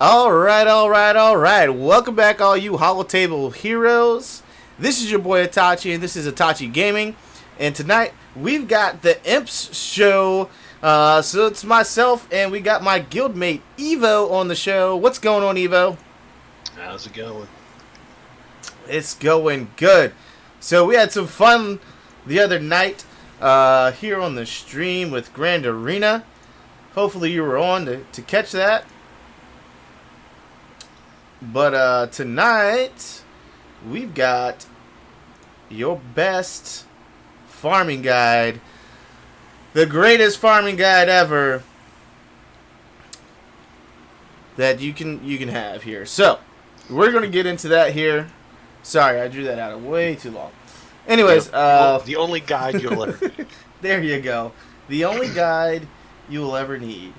All right, all right, all right. Welcome back, all you Holotable heroes. This is your boy Itachi, and this is Itachi Gaming. And tonight we've got the IMPS show. So it's myself, and we got my guildmate Evo on the show. What's going on, Evo? How's it going? It's going good. So we had some fun the other night here on the stream with Grand Arena. Hopefully you were on to catch that. But tonight, we've got your best farming guide, the greatest farming guide ever that you can have here. So, we're gonna get into that here. Sorry, I drew that out way too long. Anyways, The only guide you'll ever need. there you go. The only guide you will ever need.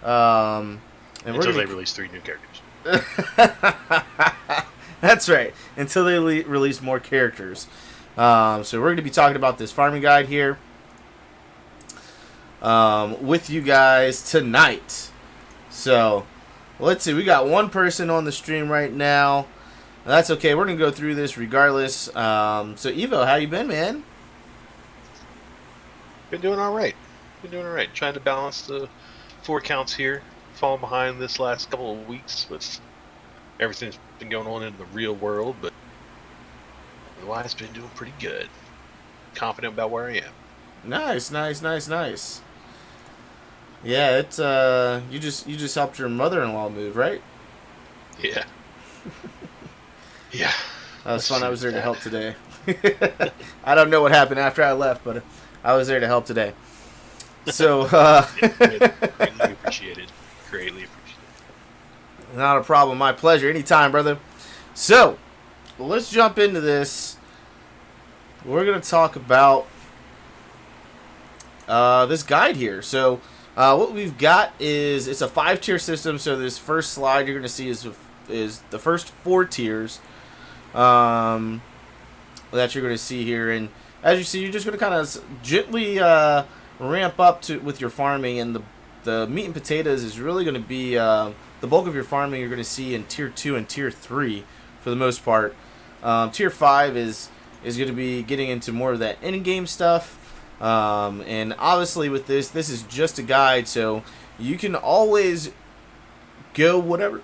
And Until they release 3 new characters. That's right. Until they release more characters. So we're going to be talking about this farming guide here with you guys tonight. So let's see. We got one person on the stream right now. That's okay. We're going to go through this regardless. So Evo, how you been, man? Been doing all right. Trying to balance the 4 counts here. Falling behind this last couple of weeks with everything's been going on in the real world, but otherwise been doing pretty good. Confident about where I am. Nice. Yeah, it's you just helped your mother-in-law move, right? Yeah. Yeah. That was fun. I was there to help today. I don't know what happened after I left, but I was there to help today. So, Greatly appreciated. Not a problem. My pleasure. Anytime, brother. So, let's jump into this. We're going to talk about this guide here. So, what we've got is it's a 5-tier system. So, this first slide you're going to see is the first 4 tiers that you're going to see here. And as you see, you're just going to kind of gently ramp up with your farming, and the meat and potatoes is really going to be the bulk of your farming you're going to see in tier 2 and tier 3 for the most part. Tier 5 is going to be getting into more of that in-game stuff, and obviously with this is just a guide, so you can always go whatever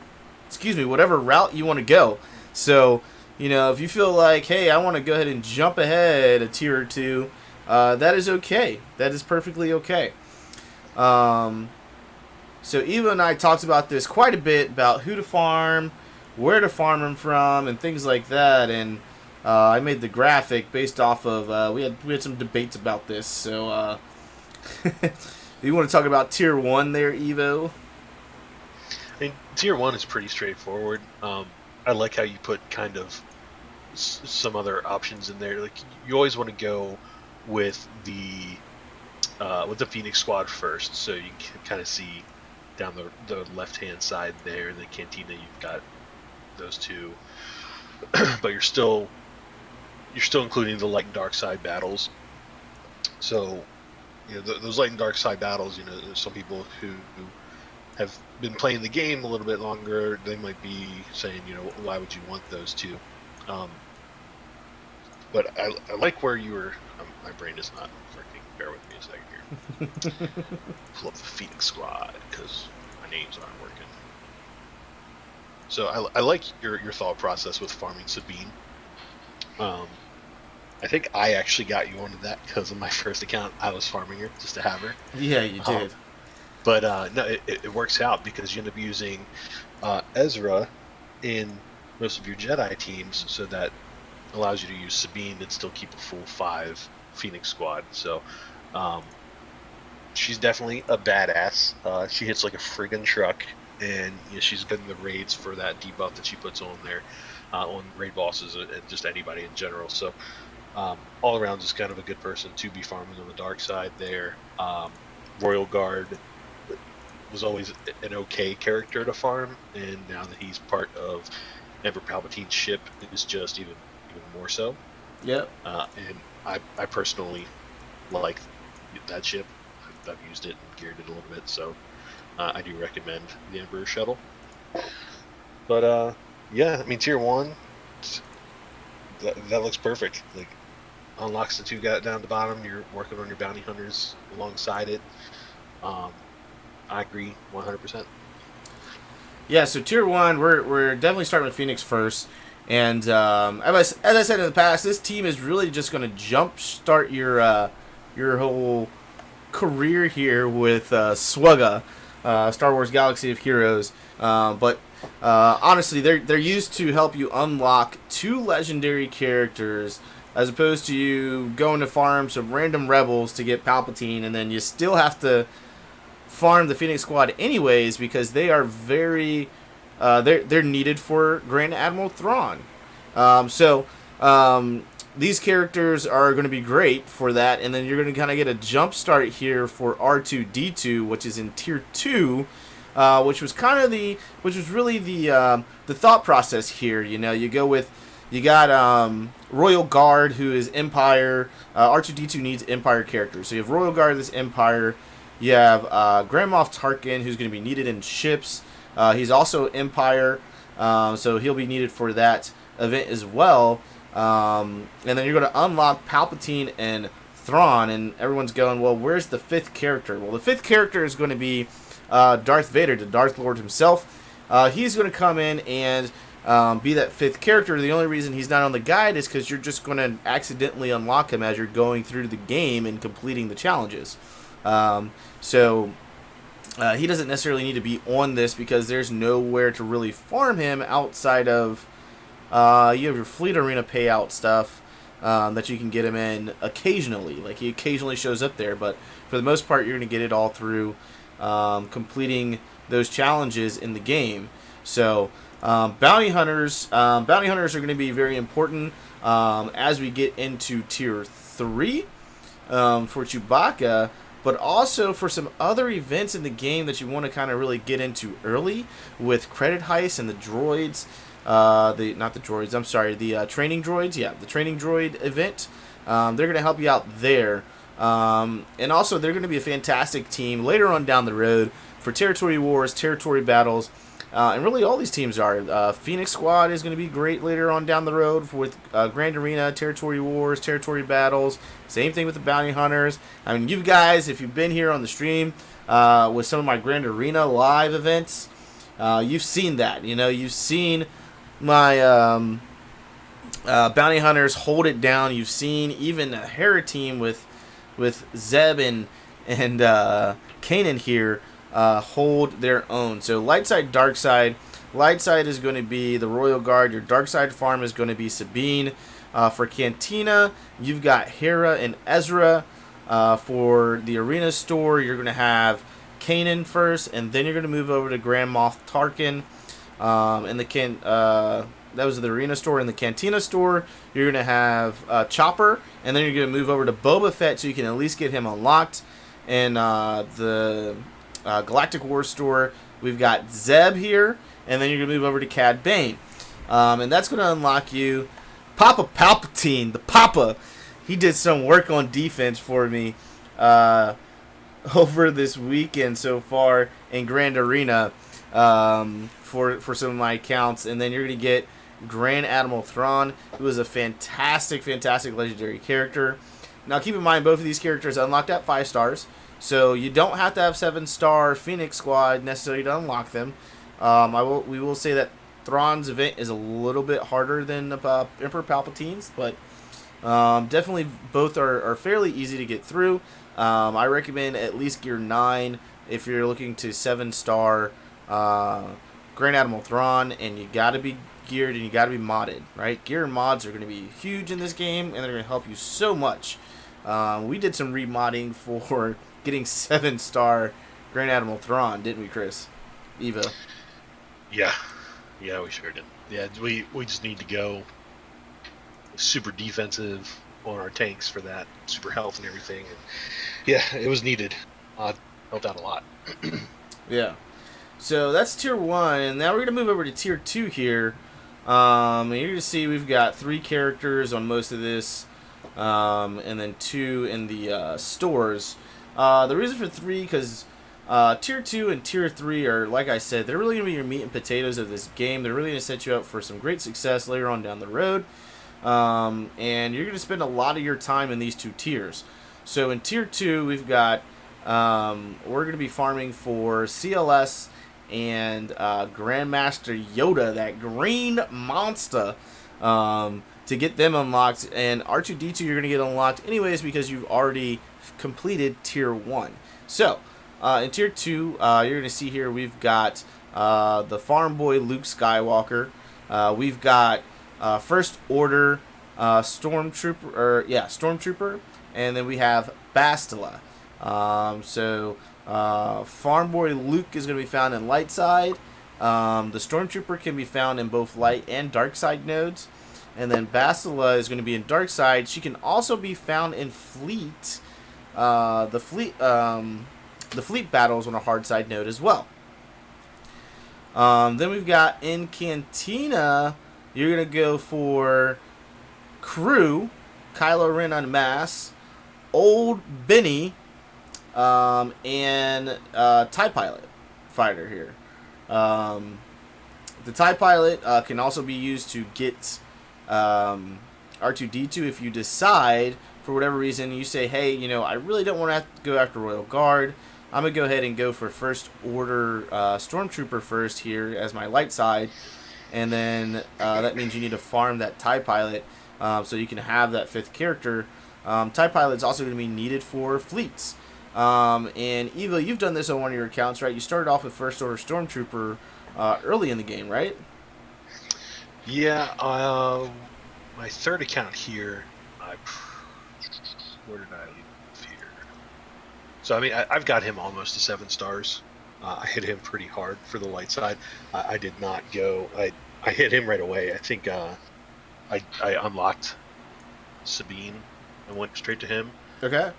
route you want to go. So if you feel like, hey, I want to go ahead and jump ahead a tier or 2, that is okay. That is perfectly okay. So Eva and I talked about this quite a bit, about who to farm, where to farm them from, and things like that. And I made the graphic based off of we had some debates about this. So you want to talk about tier 1 there, Evo? I mean, tier 1 is pretty straightforward. I like how you put kind of some other options in there. Like, you always want to go with the Phoenix Squad first, so you can kind of see down the left-hand side there in the cantina. You've got those 2, but you're still including the light and dark side battles. So those light and dark side battles, there's some people who have been playing the game a little bit longer. They might be saying, why would you want those 2? But I like where you were. My brain is not working. Bear with me a second here. Pull up the Phoenix Squad because my names aren't working. So I like your thought process with farming Sabine. I think I actually got you onto that because of my first account. I was farming her just to have her. Yeah, you did. But no, it works out because you end up using Ezra in most of your Jedi teams, so that allows you to use Sabine and still keep a full 5 Phoenix Squad. So she's definitely a badass. She hits like a friggin' truck, and she's getting the raids for that debuff that she puts on there on raid bosses and just anybody in general. So all around, just kind of a good person to be farming on the dark side there. Royal Guard was always an okay character to farm, and now that he's part of Emperor Palpatine's ship, is just even more so. Yep. And I personally like that ship. I've used it and geared it a little bit, so I do recommend the Emperor shuttle. But yeah, I mean, tier one, that looks perfect. Like unlocks the two got down the bottom. You're working on your bounty hunters alongside it. Um, I agree 100%. Yeah, so tier one, we're definitely starting with Phoenix first, and as I said in the past, this team is really just going to jump start your whole career here with SWGOH, Star Wars Galaxy of Heroes. But honestly, they're used to help you unlock 2 legendary characters, as opposed to you going to farm some random rebels to get Palpatine, and then you still have to farm the Phoenix Squad anyways, because they are very they're needed for Grand Admiral Thrawn. So these characters are going to be great for that, and then you're going to kind of get a jump start here for R2D2, which is in tier 2, which was really the thought process here. You know, you got Royal Guard, who is Empire. R2D2 needs Empire characters, so you have Royal Guard, this Empire. You have Grand Moff Tarkin, who's going to be needed in ships. He's also Empire, so he'll be needed for that event as well. And then you're going to unlock Palpatine and Thrawn, and everyone's going, well, where's the 5th character? Well, the 5th character is going to be Darth Vader, the Darth Lord himself. He's going to come in and be that 5th character. The only reason he's not on the guide is because you're just going to accidentally unlock him as you're going through the game and completing the challenges. So he doesn't necessarily need to be on this, because there's nowhere to really farm him outside of you have your Fleet Arena payout stuff that you can get him in occasionally. Like, he occasionally shows up there, but for the most part, you're going to get it all through completing those challenges in the game. So bounty hunters are going to be very important as we get into tier 3 for Chewbacca, but also for some other events in the game that you want to kind of really get into early, with credit heists and the droids. The training droids. Yeah, the training droid event. They're going to help you out there. And also, they're going to be a fantastic team later on down the road for territory wars, territory battles. And really, all these teams are. Phoenix Squad is going to be great later on down the road with Grand Arena, territory wars, territory battles. Same thing with the bounty hunters. I mean, you guys, if you've been here on the stream with some of my Grand Arena live events, you've seen that. You know, you've seen my bounty hunters hold it down. You've seen even a Hera team with Zeb and Kanan here hold their own. So light side, dark side. Light side is going to be the Royal Guard. Your dark side farm is going to be Sabine. For Cantina, you've got Hera and Ezra. For the arena store, you're going to have Kanan first, and then you're going to move over to Grand Moff Tarkin. That was the arena store. In the Cantina store, you're going to have Chopper, and then you're going to move over to Boba Fett, so you can at least get him unlocked. And the Galactic War store, we've got Zeb here, and then you're going to move over to Cad Bane. And that's going to unlock you Papa Palpatine, the Papa. He did some work on defense for me over this weekend so far in Grand Arena for some of my accounts. And then you're going to get Grand Admiral Thrawn, who is a fantastic legendary character. Now, keep in mind, both of these characters unlocked at 5 stars, so you don't have to have 7-star Phoenix Squad necessarily to unlock them. We will say that Thrawn's event is a little bit harder than Emperor Palpatine's, but definitely both are fairly easy to get through. I recommend at least Gear 9 if you're looking to 7-star Grand Admiral Thrawn, and you got to be geared and you got to be modded, right? Gear and mods are going to be huge in this game, and they're going to help you so much. We did some remodding for getting 7-star Grand Admiral Thrawn, didn't we, Chris? Evo. Yeah, we sure did. Yeah, we just need to go super defensive on our tanks for that, super health and everything. And yeah, it was needed. Helped out a lot. Yeah. So that's tier 1, and now we're going to move over to tier 2 here. And you're going to see we've got 3 characters on most of this, and then 2 in the stores. The reason for 3, because Tier 2 and Tier 3 are, like I said, they're really going to be your meat and potatoes of this game. They're really going to set you up for some great success later on down the road. And you're going to spend a lot of your time in these 2 tiers. So in Tier 2, we've got, we're going to be farming for CLS and Grandmaster Yoda, that green monster, to get them unlocked. And R2-D2 you're going to get unlocked anyways because you've already completed Tier 1. So, in Tier 2, you're going to see here we've got the Farm Boy Luke Skywalker. We've got First Order Stormtrooper, and then we have Bastila. Farm Boy Luke is going to be found in light side. The Stormtrooper can be found in both light and dark side nodes. And then Bastila is going to be in dark side. She can also be found in fleet. The fleet battles on a hard side node as well. Then we've got in Cantina, you're going to go for Crew, Kylo Ren Unmasked, Old Benny, and TIE Pilot fighter here. The TIE Pilot can also be used to get R2-D2 if you decide, for whatever reason, you say, hey, I really don't want to have to go after Royal Guard. I'm going to go ahead and go for First Order Stormtrooper first here as my light side. And then that means you need to farm that TIE Pilot so you can have that 5th character. TIE Pilot is also going to be needed for fleets. And Eva, you've done this on one of your accounts, right? You started off with First Order Stormtrooper early in the game, right? Yeah, my 3rd account here, where did I leave here? So, I mean, I've got him almost to 7 stars. I hit him pretty hard for the light side. I did not go, I hit him right away. I think I unlocked Sabine and went straight to him. Okay.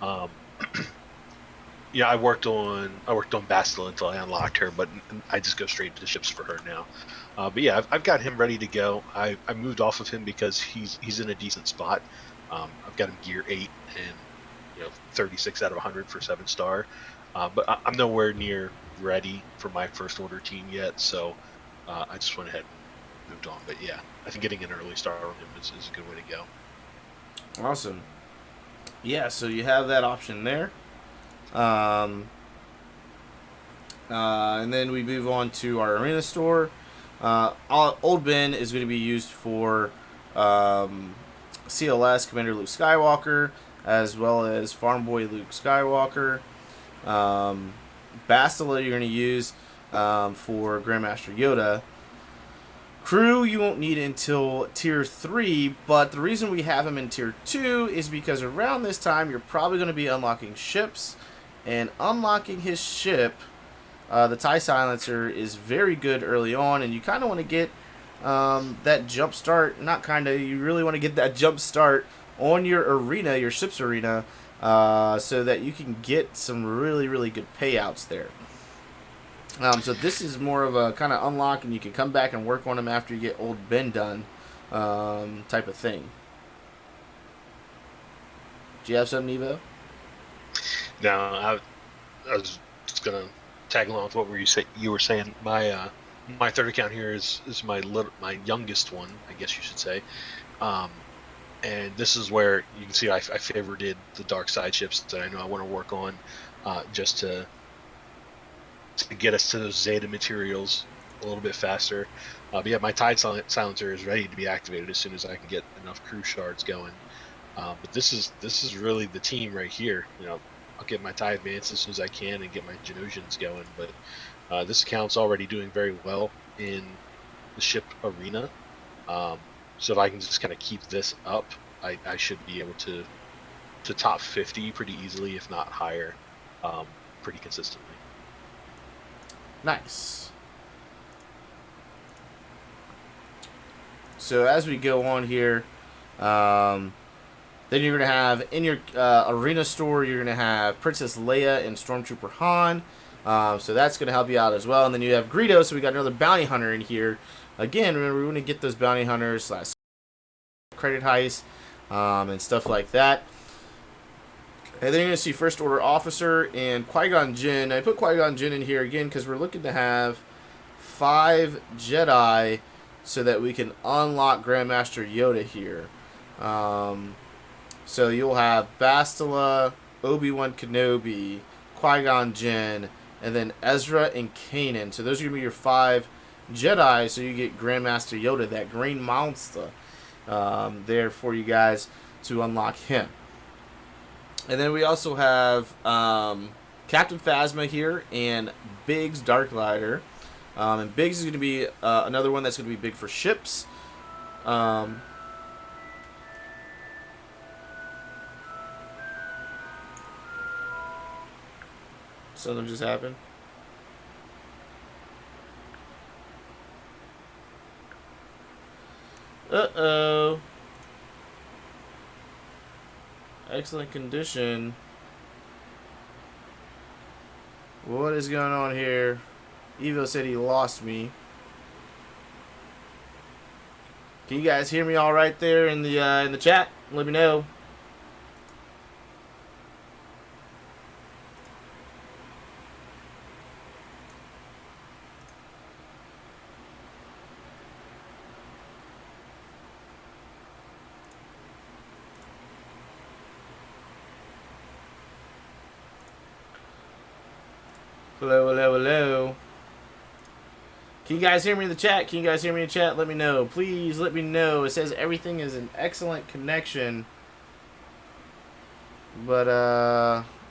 Yeah, I worked on Bastila until I unlocked her, but I just go straight to the ships for her now. But yeah, I've got him ready to go. I moved off of him because he's in a decent spot. I've got him gear 8 and 36 out of 100 for 7 star. But I'm nowhere near ready for my First Order team yet, so I just went ahead and moved on. But yeah, I think getting an early star on him is a good way to go. Awesome. Yeah, so you have that option there. And then we move on to our arena store. Old Ben is going to be used for CLS, Commander Luke Skywalker, as well as Farm Boy Luke Skywalker. Bastila you're going to use for Grandmaster Yoda. Crew you won't need until Tier 3, but the reason we have him in Tier 2 is because around this time you're probably going to be unlocking ships, and unlocking his ship, the TIE Silencer, is very good early on, and you kind of want to get that jump start, you really want to get that jump start on your arena, your ship's arena, so that you can get some really, really good payouts there. So this is more of a kind of unlock, and you can come back and work on them after you get Old Ben done, type of thing. Do you have something, Evo? No, I was just gonna tag along with what you were saying. My 3rd account here is my youngest one, I guess you should say. And this is where you can see I favorited the dark side ships that I know I want to work on, just to get us to those Zeta materials a little bit faster. But yeah, my Tide Silencer is ready to be activated as soon as I can get enough crew shards going. But this is really the team right here. I'll get my TIE Advance as soon as I can and get my Genosians going. But this account's already doing very well in the ship arena. So if I can just kind of keep this up, I should be able to top 50 pretty easily, if not higher, pretty consistently. Nice. So as we go on here, then you're going to have in your arena store, you're going to have Princess Leia and Stormtrooper Han. So that's going to help you out as well. And then you have Greedo, so we got another bounty hunter in here. Again, remember, we want to get those bounty hunters / credit heist and stuff like that. And then you're going to see First Order Officer and Qui-Gon Jinn. I put Qui-Gon Jinn in here again because we're looking to have 5 Jedi so that we can unlock Grandmaster Yoda here. So you'll have Bastila, Obi-Wan Kenobi, Qui-Gon Jinn, and then Ezra and Kanan. So those are going to be your 5 Jedi, so you get Grandmaster Yoda, that green monster, there for you guys to unlock him. And then we also have Captain Phasma here and Biggs Darklighter. And Biggs is going to be another one that's going to be big for ships. Something just happened. Uh-oh. Excellent condition. What is going on here? Evo said he lost me. Can you guys hear me all right there in the chat? Let me know. Hello, hello, hello. Can you guys hear me in the chat? Can you guys hear me in the chat? Let me know. Please let me know. It says everything is an excellent connection. But,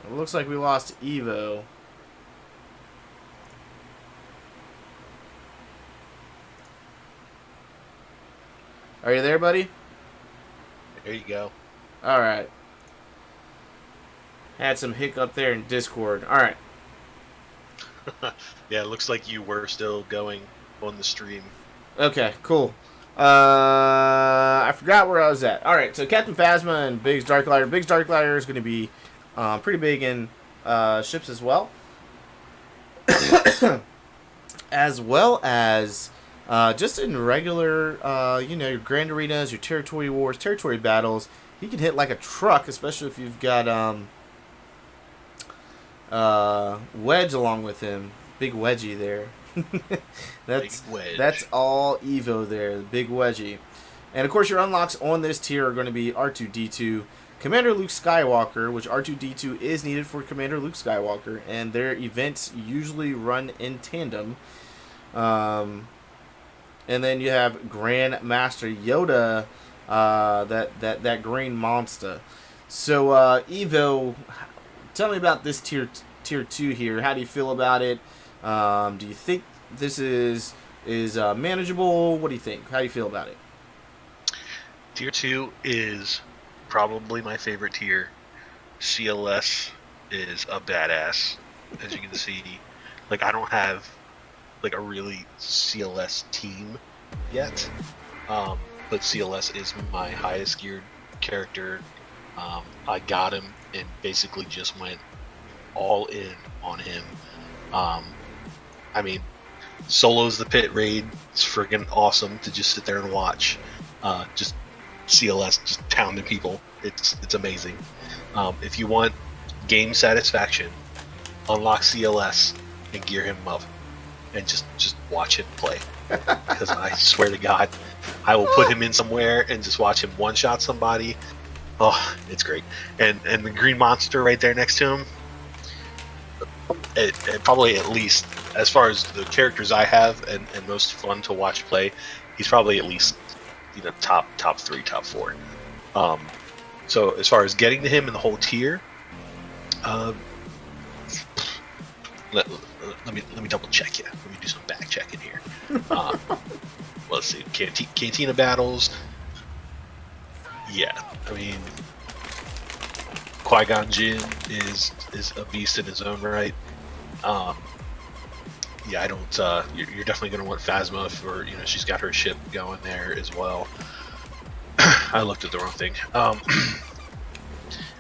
it looks like we lost Evo. Are you there, buddy? There you go. Alright. Had some hiccup there in Discord. Alright. Yeah, it looks like you were still going on the stream. Okay, cool. I forgot where I was at. Alright, so Captain Phasma and Biggs Darklighter. Biggs Darklighter is going to be pretty big in ships as well. As well as just in regular, your grand arenas, your territory wars, territory battles. He can hit like a truck, especially if you've got Wedge along with him. Big wedgie there. That's all Evo there, the big wedgie. And of course your unlocks on this tier are going to be R2-D2, Commander Luke Skywalker, which R2-D2 is needed for Commander Luke Skywalker, and their events usually run in tandem. And then you have Grand Master Yoda, that green monster. So Evo, tell me about this tier 2 here. How do you feel about it? Do you think this is manageable? What do you think? How do you feel about it? Tier 2 is probably my favorite tier. CLS is a badass, as you can see. Like, I don't have like a really CLS team yet, but CLS is my highest geared character. I got him and basically just went all in on him. I mean, solos the pit raid. It's freaking awesome to just sit there and watch. Just CLS just pounding people. It's amazing. If you want game satisfaction, unlock CLS and gear him up, and just watch him play. Because I swear to God, I will put him in somewhere and just watch him one shot somebody. Oh, it's great. And the green monster right there next to him. It probably, at least as far as the characters I have and most fun to watch play, he's probably at least top 3, top 4. So as far as getting to him in the whole tier, let me double check you. Let me do some back checking here. Let's see, Cantina battles. Yeah, I mean, Qui-Gon Jinn is a beast in his own right. Yeah, I don't. You're definitely going to want Phasma for, she's got her ship going there as well. I looked at the wrong thing.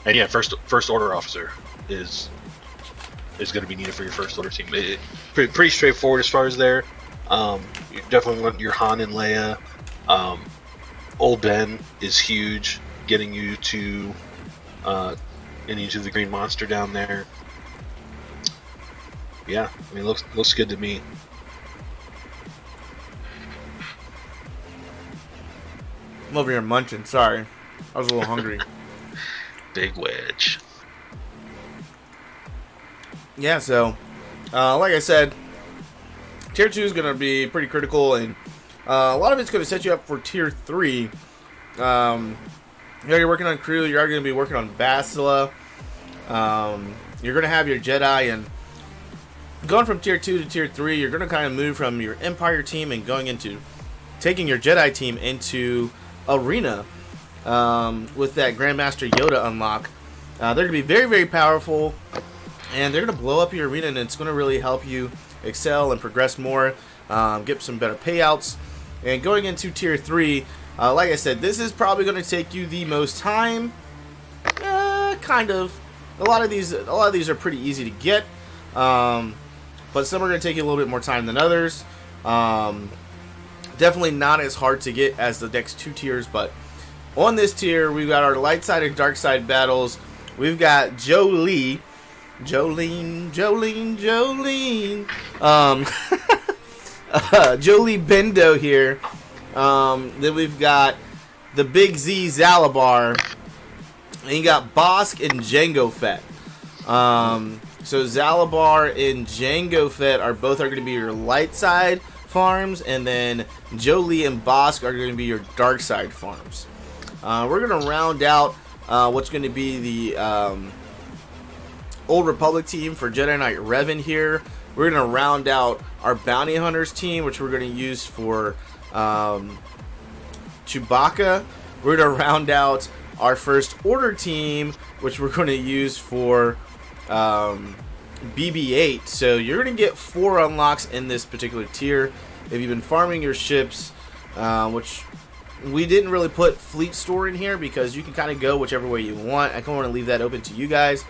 And yeah, first order officer is going to be needed for your first order team. Pretty straightforward as far as there. You definitely want your Han and Leia. Old Ben is huge, getting you to into the green monster down there. Yeah, I mean, looks good to me. I'm over here munching. Sorry, I was a little hungry. Big wedge. Yeah, so like I said, tier 2 is going to be pretty critical, and a lot of it's going to set you up for tier 3. You're working on crew. You're going to be working on Bastila. You're going to have your Jedi, and going from tier 2 to tier 3, you're going to kind of move from your Empire team and going into taking your Jedi team into Arena with that Grandmaster Yoda unlock. They're going to be very, very powerful, and they're going to blow up your arena, and it's going to really help you excel and progress more, get some better payouts. And going into tier 3, like I said, this is probably going to take you the most time. Kind of. A lot of these are pretty easy to get, but some are going to take you a little bit more time than others. Definitely not as hard to get as the next 2 tiers, but on this tier, we've got our light side and dark side battles. We've got Jolene. Jolie Bendo here. Then we've got the Big Z Zalabar. And you got Bosk and Jango Fett. So Zalabar and Jango Fett are going to be your light side farms, and then Jolie and Bosk are going to be your dark side farms. We're going to round out what's going to be the Old Republic team for Jedi Knight Revan here. We're going to round out our Bounty Hunters team, which we're going to use for Chewbacca. We're going to round out our First Order team, which we're going to use for BB-8. So you're going to get 4 unlocks in this particular tier. If you've been farming your ships, which we didn't really put fleet store in here because you can kind of go whichever way you want. I kind of want to leave that open to you guys.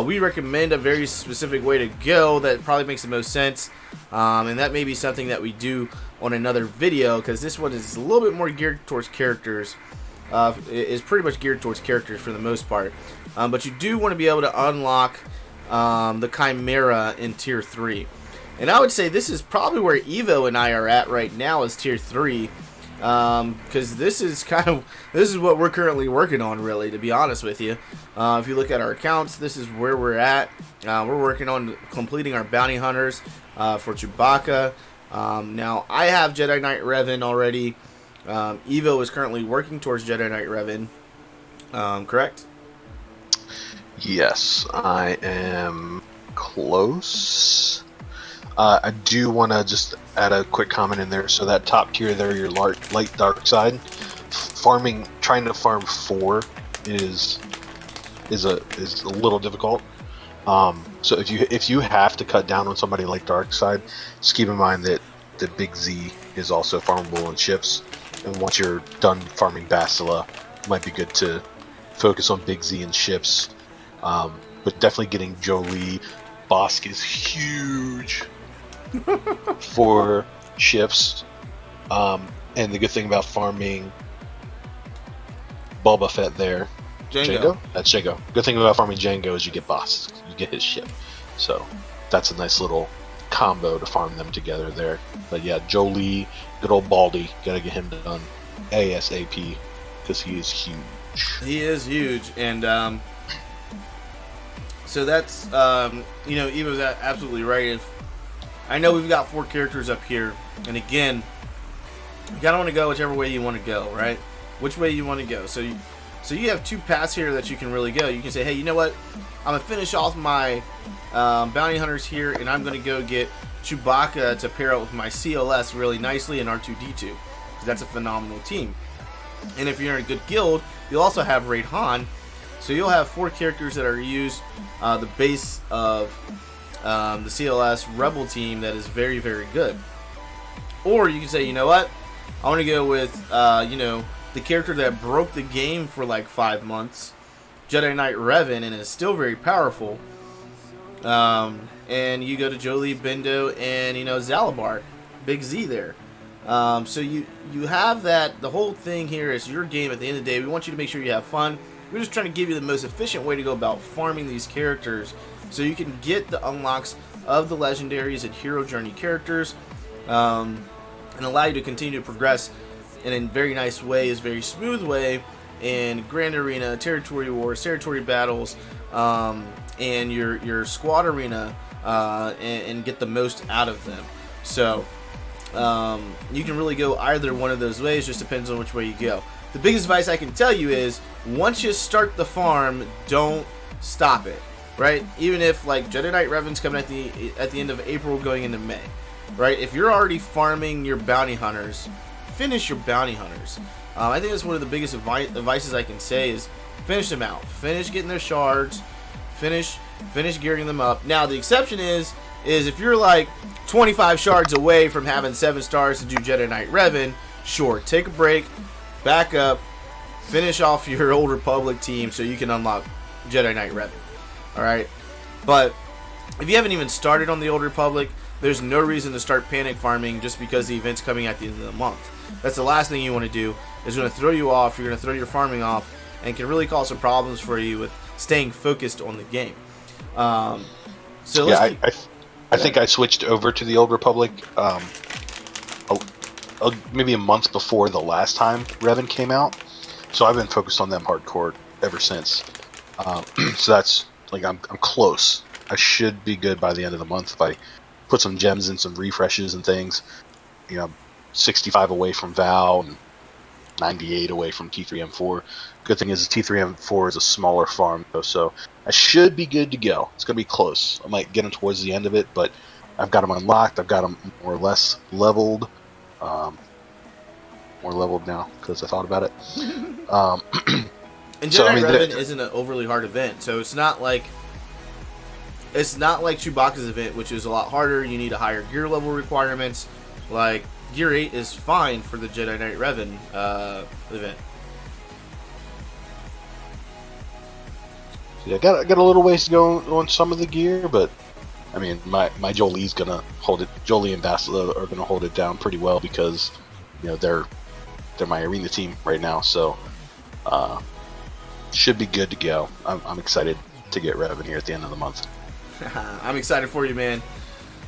We recommend a very specific way to go that probably makes the most sense, and that may be something that we do on another video, because this one is a little bit more geared towards characters. Is pretty much geared towards characters for the most part, but you do want to be able to unlock the Chimera in tier 3, and I would say this is probably where Evo and I are at right now, is tier 3. Because this is what we're currently working on, really, to be honest with you. If you look at our accounts, this is where we're at. We're working on completing our bounty hunters for Chewbacca. Now I have Jedi Knight Revan already. Evo is currently working towards Jedi Knight Revan. Correct? Yes, I am close. I do want to just add a quick comment in there. So that top tier there, your light dark side, trying to farm 4 is a little difficult. So if you have to cut down on somebody like dark side, just keep in mind that the Big Z is also farmable in ships. And once you're done farming Bastila, it might be good to focus on Big Z and ships. But definitely getting Jolie. Bosk is huge for ships, and the good thing about farming Boba Fett there, Jango? That's Jango. Good thing about farming Jango is you get Bosk, you get his ship, so that's a nice little combo to farm them together there. But yeah, Jolie, good old Baldy, gotta get him done ASAP because he is huge. He is huge, and so that's Evo's absolutely right. I know we've got 4 characters up here, and again, you kind of want to go whichever way you want to go, right? Which way you want to go. So you have 2 paths here that you can really go. You can say, hey, you know what? I'm going to finish off my bounty hunters here, and I'm going to go get Chewbacca to pair up with my CLS really nicely and R2-D2, because that's a phenomenal team. And if you're in a good guild, you'll also have Raid Han. So you'll have 4 characters that are used, the base of the CLS Rebel team that is very, very good. Or you can say, you know what? I want to go with, the character that broke the game for like 5 months, Jedi Knight Revan, and is still very powerful. And you go to Jolie, Bendo, and, Zalabar, Big Z there. So you have that. The whole thing here is your game at the end of the day. We want you to make sure you have fun. We We're just trying to give you the most efficient way to go about farming these characters so you can get the unlocks of the legendaries and hero journey characters, and allow you to continue to progress in a very nice way, is very smooth way in Grand Arena, Territory Wars, Territory Battles, and your Squad Arena, and get the most out of them. So you can really go either one of those ways, just depends on which way you go. The biggest advice I can tell you is, once you start the farm, don't stop it, right? Even if like Jedi Knight Revan's coming at the end of April going into May, right? If you're already farming your bounty hunters, finish your bounty hunters. I think that's one of the biggest advices I can say is finish them out. Finish getting their shards. Finish gearing them up. Now the exception is if you're like 25 shards away from having 7 stars to do Jedi Knight Revan, sure, take a break, back up, finish off your Old Republic team so you can unlock Jedi Knight Revan. Alright? But if you haven't even started on the Old Republic, there's no reason to start panic farming just because the event's coming at the end of the month. That's the last thing you want to do. It's going to throw you off. You're going to throw your farming off, and can really cause some problems for you with staying focused on the game. So yeah, I think I switched over to the Old Republic maybe a month before the last time Revan came out. So I've been focused on them hardcore ever since. So that's like I'm close. I should be good by the end of the month if I put some gems and some refreshes and things. 65 away from Val and 98 away from T3M4. Good thing is T3M4 is a smaller farm though, so I should be good to go. It's gonna be close. I might get them towards the end of it, but I've got them unlocked. I've got them more or less leveled. More leveled now because I thought about it. And Jedi Revan isn't an overly hard event, so it's not like Chewbacca's event, which is a lot harder. You need a higher gear level requirements. Like Gear 8 is fine for the Jedi Knight Revan event. Yeah, got a little ways to go on some of the gear, but I mean, my Jolie's gonna hold it. Jolie and Bastila are gonna hold it down pretty well because they're my arena team right now, so should be good to go. I'm excited to get Revan here at the end of the month. I'm excited for you, man.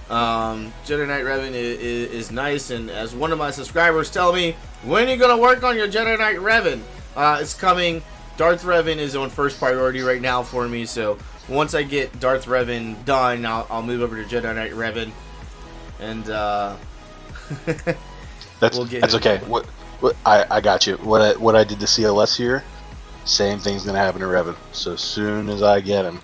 Jedi Knight Revan is nice, and as one of my subscribers tell me, when are you gonna work on your Jedi Knight Revan? It's coming. Darth Revan is on first priority right now for me, so once I get Darth Revan done, I'll move over to Jedi Knight Revan, and that's okay. What I got you. What I did to CLS here, same thing's gonna happen to Revan. So as soon as I get him,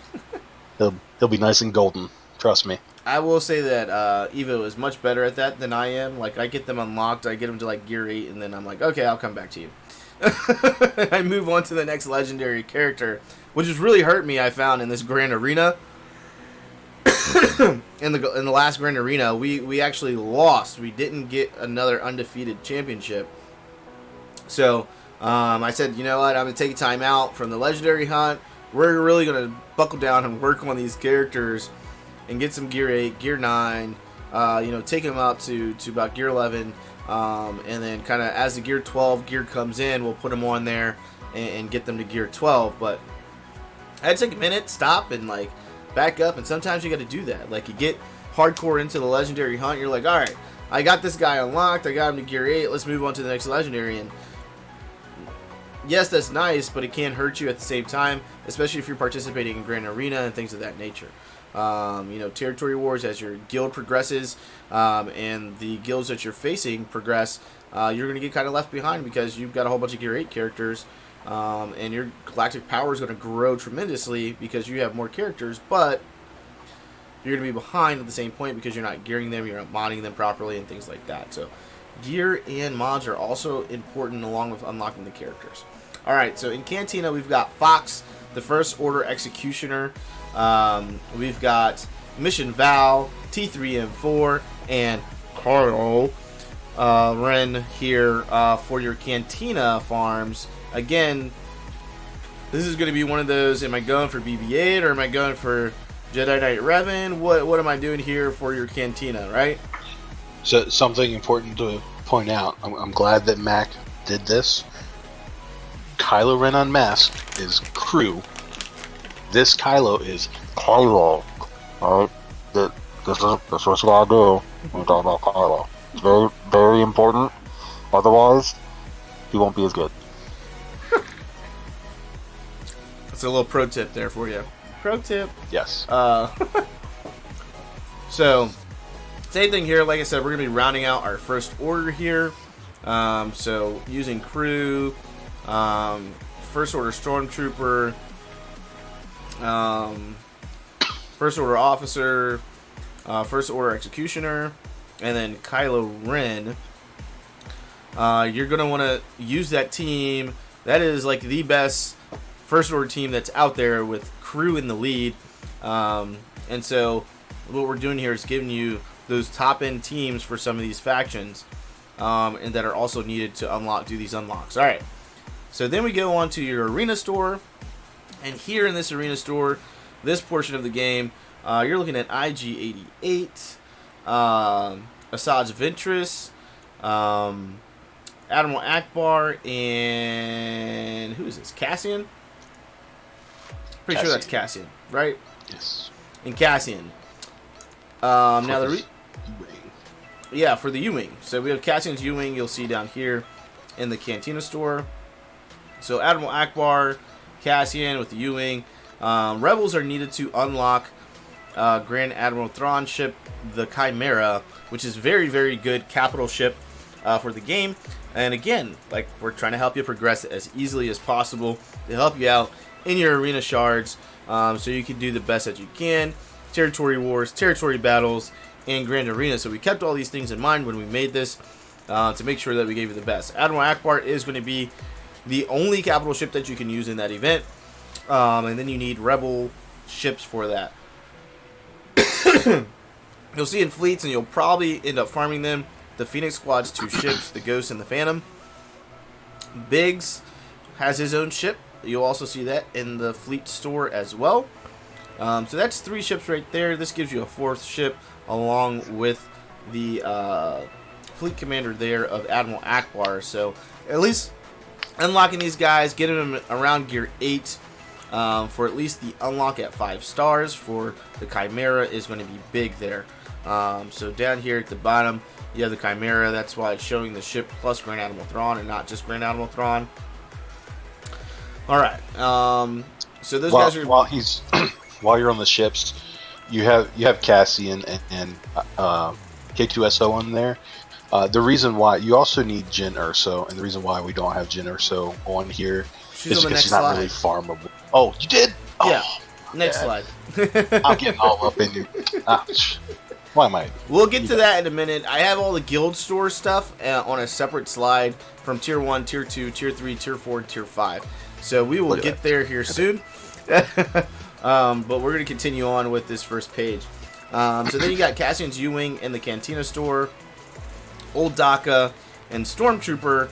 he'll be nice and golden. Trust me. I will say that Evo is much better at that than I am. Like, I get them unlocked, I get them to like Gear 8, and then I'm like, okay, I'll come back to you. I move on to the next legendary character, which has really hurt me, I found, in this Grand Arena. in the last Grand Arena, we actually lost. We didn't get another undefeated championship. So I said, you know what, I'm going to take a time out from the legendary hunt. We're really going to buckle down and work on these characters and get some Gear 8, Gear 9, take them up to about Gear 11, and then kind of as the Gear 12 gear comes in, we'll put them on there and get them to Gear 12. But I had to take a minute, stop, and like back up, and sometimes you got to do that. Like, you get hardcore into the legendary hunt, you're like, alright, I got this guy unlocked, I got him to Gear 8, let's move on to the next legendary. And yes, that's nice, but it can hurt you at the same time, especially if you're participating in Grand Arena and things of that nature. Territory Wars, as your guild progresses and the guilds that you're facing progress, you're going to get kind of left behind because you've got a whole bunch of Gear 8 characters, and your galactic power is going to grow tremendously because you have more characters, but you're going to be behind at the same point because you're not gearing them, you're not modding them properly, and things like that. So gear and mods are also important along with unlocking the characters. Alright, so in Cantina we've got Fox, the First Order Executioner. We've got Mission Val, T3M4, and Carl Ren here for your Cantina farms. Again, this is going to be one of those, am I going for BB-8 or am I going for Jedi Knight Revan? What am I doing here for your Cantina, right? So something important to point out, I'm glad that Mac did this. Kylo Ren unmasked is Crew. This Kylo is Kylo. Alright? This is what you gotta do when you talk about Kylo. It's very, very important. Otherwise, he won't be as good. That's a little pro tip there for you. Pro tip. Yes. So, same thing here. Like I said, we're going to be rounding out our first order here. So, using Crew, First Order Stormtrooper, First Order Officer, First Order Executioner, and then Kylo Ren. You're going to want to use that team. That is like the best First Order team that's out there with Crew in the lead. And so what we're doing here is giving you those top-end teams for some of these factions, and that are also needed to do these unlocks. All right. So then we go on to your arena store. And here in this arena store, this portion of the game, you're looking at IG-88, Asajj Ventress, Admiral Akbar, and who is this? Cassian? Pretty sure that's Cassian, right? Yes. And Cassian. Yeah, for the U-Wing. So we have Cassian's U-Wing, you'll see down here in the Cantina store. So Admiral Akbar, Cassian with the U-Wing. Rebels are needed to unlock Grand Admiral Thrawn's ship, the Chimera, which is very, very good capital ship for the game. And again, like, we're trying to help you progress as easily as possible to help you out in your arena shards, so you can do the best that you can. Territory wars, territory battles, and grand arena. So we kept all these things in mind when we made this to make sure that we gave you the best. Admiral Akbar is going to be the only capital ship that you can use in that event, and then you need rebel ships for that. You'll see in fleets, and you'll probably end up farming them. The Phoenix Squad's 2 ships, the Ghost and the Phantom. Biggs has his own ship. You'll also see that in the fleet store as well. So that's 3 ships right there. This gives you a 4th ship along with the fleet commander there of Admiral Akbar. So at least unlocking these guys, getting them around gear 8 for at least the unlock at 5 stars for the Chimera is going to be big there. So down here at the bottom, you have the Chimera. That's why it's showing the ship plus Grand Admiral Thrawn and not just Grand Admiral Thrawn. All right. So those guys are while you're on the ships, you have Cassian and K2SO on there. The reason why you also need Jyn Erso, and the reason why we don't have Jyn Erso on here is because she's not really farmable. Oh, you did? Yeah. Oh, next slide. I'm getting all up in you. Why am I? We'll get to that in a minute. I have all the guild store stuff on a separate slide from Tier 1, Tier 2, Tier 3, Tier 4, and Tier 5. So we will get there here soon. But we're going to continue on with this first page. So then you got Cassian's U-Wing in the Cantina store, Old Daka, and Stormtrooper.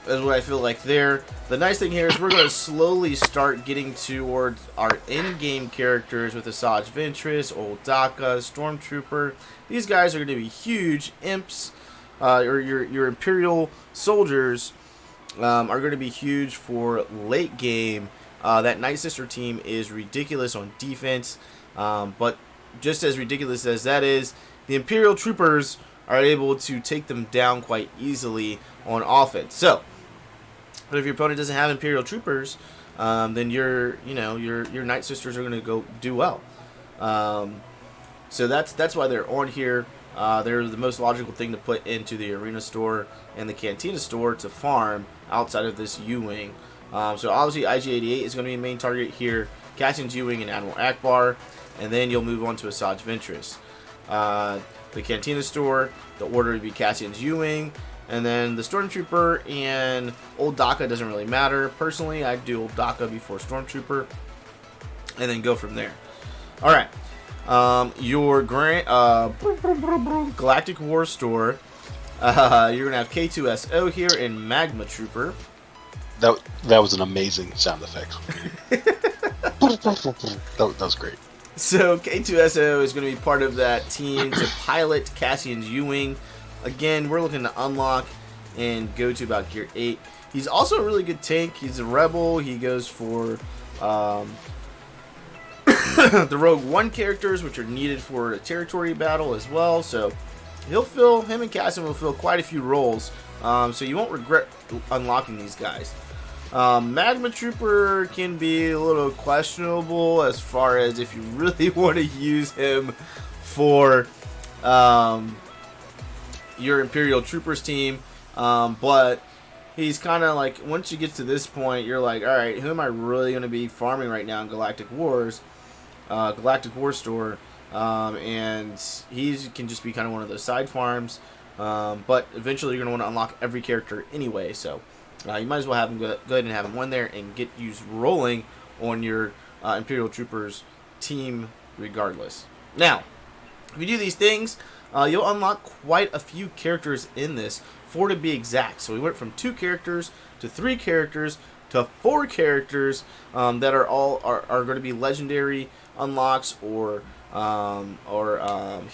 Is what I feel like there. The nice thing here is we're going to slowly start getting towards our in-game characters with Asajj Ventress, Old Daka, Stormtrooper. These guys are going to be huge imps, or your Imperial soldiers are going to be huge for late game. That Night Sister team is ridiculous on defense, but just as ridiculous as that is, the Imperial troopers are able to take them down quite easily on offense. So, but if your opponent doesn't have Imperial troopers, then your Night Sisters are going to go do well. So that's why they're on here. They're the most logical thing to put into the arena store and the Cantina store to farm outside of this U-Wing. So obviously IG-88 is going to be the main target here. Cassian's U-Wing and Admiral Akbar, and then you'll move on to Asajj Ventress. The Cantina store, the order would be Cassian's U-Wing, and then the Stormtrooper and Old Daka doesn't really matter. Personally, I'd do Old Daka before Stormtrooper, and then go from there. All right. Your Galactic War store, you're going to have K2SO here in Magma Trooper. That was an amazing sound effect. that was great. So K2SO is going to be part of that team to pilot Cassian's U-Wing. Again, we're looking to unlock and go to about gear 8. He's also a really good tank. He's a rebel. He goes for the Rogue One characters, which are needed for a territory battle as well. So him and Cassian will fill quite a few roles. So you won't regret unlocking these guys. Magma Trooper can be a little questionable as far as if you really want to use him for your Imperial Troopers team. But he's kind of like, once you get to this point, you're like, all right, who am I really going to be farming right now in Galactic War Store? And he can just be kind of one of those side farms. But eventually you're going to want to unlock every character anyway, so you might as well have him go ahead and have him one there and get you rolling on your Imperial Troopers team regardless. Now, if you do these things, you'll unlock quite a few characters in this, 4 to be exact. So we went from 2 characters to 3 characters to 4 characters that are going to be legendary unlocks or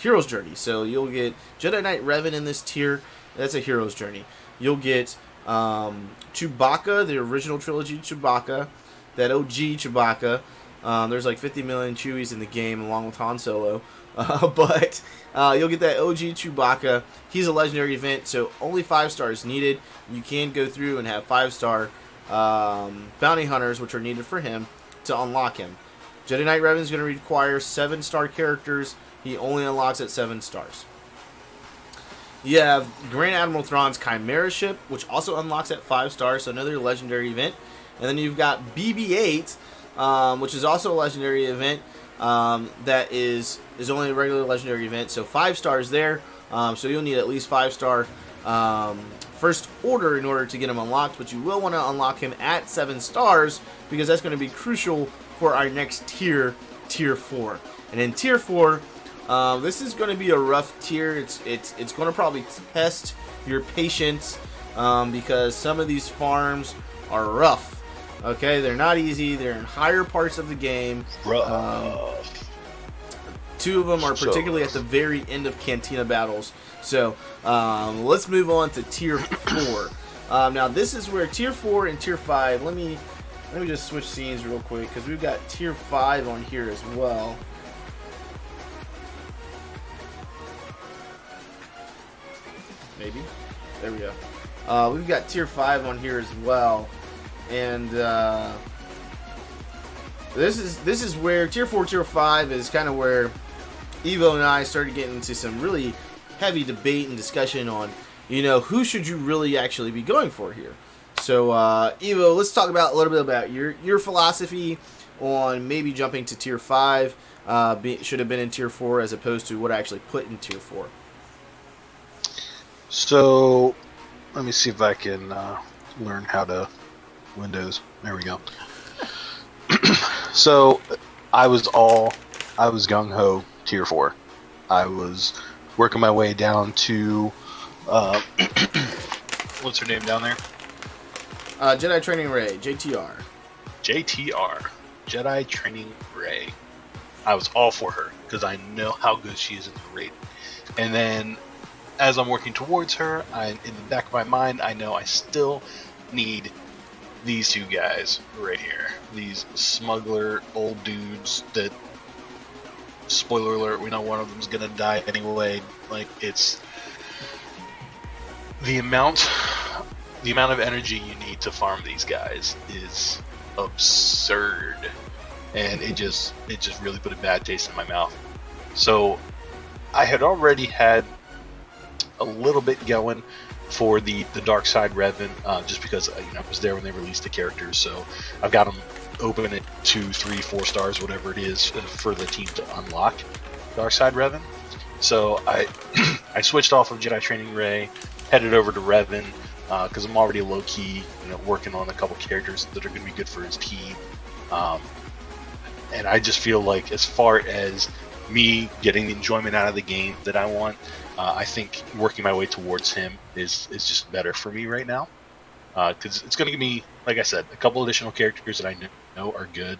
Hero's Journey. So you'll get Jedi Knight Revan in this tier. That's a Hero's Journey. You'll get Chewbacca, the original trilogy Chewbacca, that OG Chewbacca. There's like 50 million Chewies in the game along with Han Solo. But you'll get that OG Chewbacca. He's a legendary event, so only 5 stars needed. You can go through and have 5-star bounty hunters, which are needed for him, to unlock him. Jedi Knight Revan is going to require 7-star characters. He only unlocks at 7 stars. You have Grand Admiral Thrawn's Chimera ship, which also unlocks at 5 stars, so another legendary event. And then you've got BB-8, which is also a legendary event. That is only a regular legendary event, so 5 stars there. So you'll need at least 5-star first order in order to get him unlocked, but you will want to unlock him at 7 stars because that's going to be crucial for our next tier, Tier 4. And in Tier 4, this is going to be a rough tier. It's going to probably test your patience because some of these farms are rough. Okay, they're not easy. They're in higher parts of the game. Rough. 2 of them are particularly at the very end of Cantina battles. So let's move on to Tier 4. Now this is where Tier 4 and Tier 5. Let me just switch scenes real quick because we've got Tier 5 on here as well. Maybe. There we go. We've got Tier 5 on here as well. And this is where Tier 4, Tier 5 is kind of where Evo and I started getting into some really heavy debate and discussion on, who should you really actually be going for here. So, Evo, let's talk about a little bit about your philosophy on maybe jumping to Tier 5. Should have been in Tier 4 as opposed to what I actually put in Tier 4. So, let me see if I can learn how to Windows. There we go. So, I was gung-ho Tier 4. I was working my way down to what's her name down there? Jedi Training Ray, JTR. JTR, Jedi Training Ray. I was all for her because I know how good she is in the raid. And then, as I'm working towards her, in the back of my mind, I know I still need these 2 guys right here. These smuggler old dudes that, spoiler alert, we know one of them's gonna die anyway. Like, it's the amount of energy you need to farm these guys is absurd, and it just really put a bad taste in my mouth. So I had already had a little bit going for the dark side Revan, just because I was there when they released the characters, so I've got them open at 2, 3, 4 stars, whatever it is, for the team to unlock dark side Revan. So I switched off of Jedi Training Ray, headed over to Revan, because I'm already low key, working on a couple characters that are going to be good for his team, and I just feel like as far as me getting the enjoyment out of the game that I want, I think working my way towards him is just better for me right now, because it's going to give me, like I said, a couple additional characters that I know are good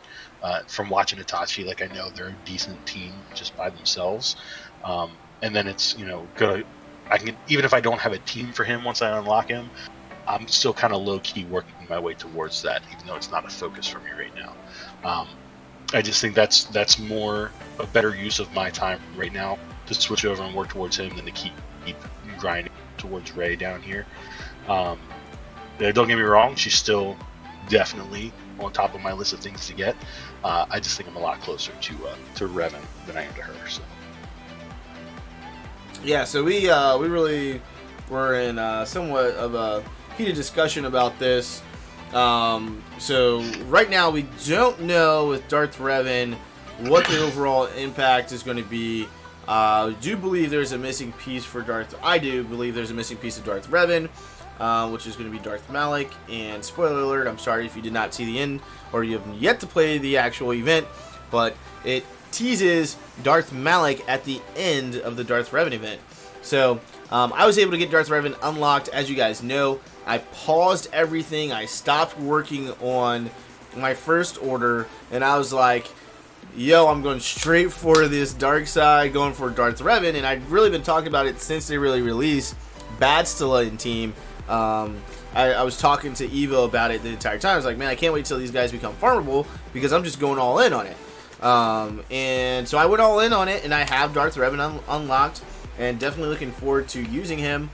from watching Itachi. Like, I know they're a decent team just by themselves, and then it's going to I can, even if I don't have a team for him once I unlock him, I'm still kind of low key working my way towards that, even though it's not a focus for me right now. I just think that's more a better use of my time right now to switch over and work towards him than to keep grinding towards Ray down here. Don't get me wrong, she's still definitely on top of my list of things to get. I just think I'm a lot closer to Revan than I am to her. So. Yeah, so we really were in somewhat of a heated discussion about this. So right now we don't know with Darth Revan what the overall impact is going to be. I do believe there's a missing piece for I do believe there's a missing piece of Darth Revan, which is going to be Darth Malak. And spoiler alert, I'm sorry if you did not see the end or you have yet to play the actual event, but it teases Darth Malak at the end of the Darth Revan event. So I was able to get Darth Revan unlocked, as you guys know. I paused everything. I stopped working on my first order, and I was like, yo, I'm going straight for this dark side, going for Darth Revan, and I'd really been talking about it since they really released Bad's still in team. I was talking to Evo about it the entire time. I was like, man, I can't wait till these guys become farmable, because I'm just going all in on it. And so I went all in on it, and I have Darth Revan unlocked, and definitely looking forward to using him.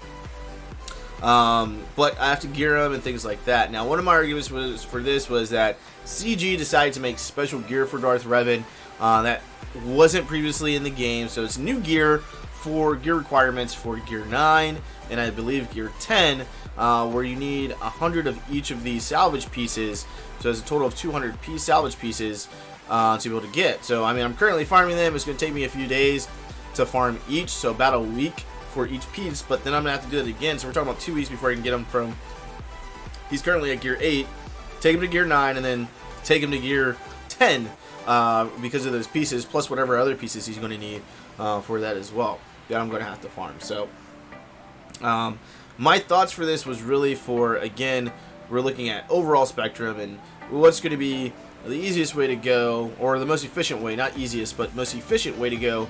But I have to gear him and things like that. Now, one of my arguments was that CG decided to make special gear for Darth Revan that wasn't previously in the game. So it's new gear for gear requirements for Gear 9 and I believe Gear 10, where you need 100 of each of these salvage pieces. So there's a total of 200 salvage pieces to be able to get. So, I mean, I'm currently farming them. It's going to take me a few days to farm each, so about a week for each piece, but then I'm going to have to do it again, so we're talking about 2 weeks before I can get him from, he's currently at Gear 8, take him to Gear 9, and then take him to Gear 10, because of those pieces, plus whatever other pieces he's going to need for that as well, that I'm going to have to farm. So, my thoughts for this was really for, again, we're looking at overall spectrum, and what's going to be the easiest way to go, or the most efficient way, not easiest, but most efficient way to go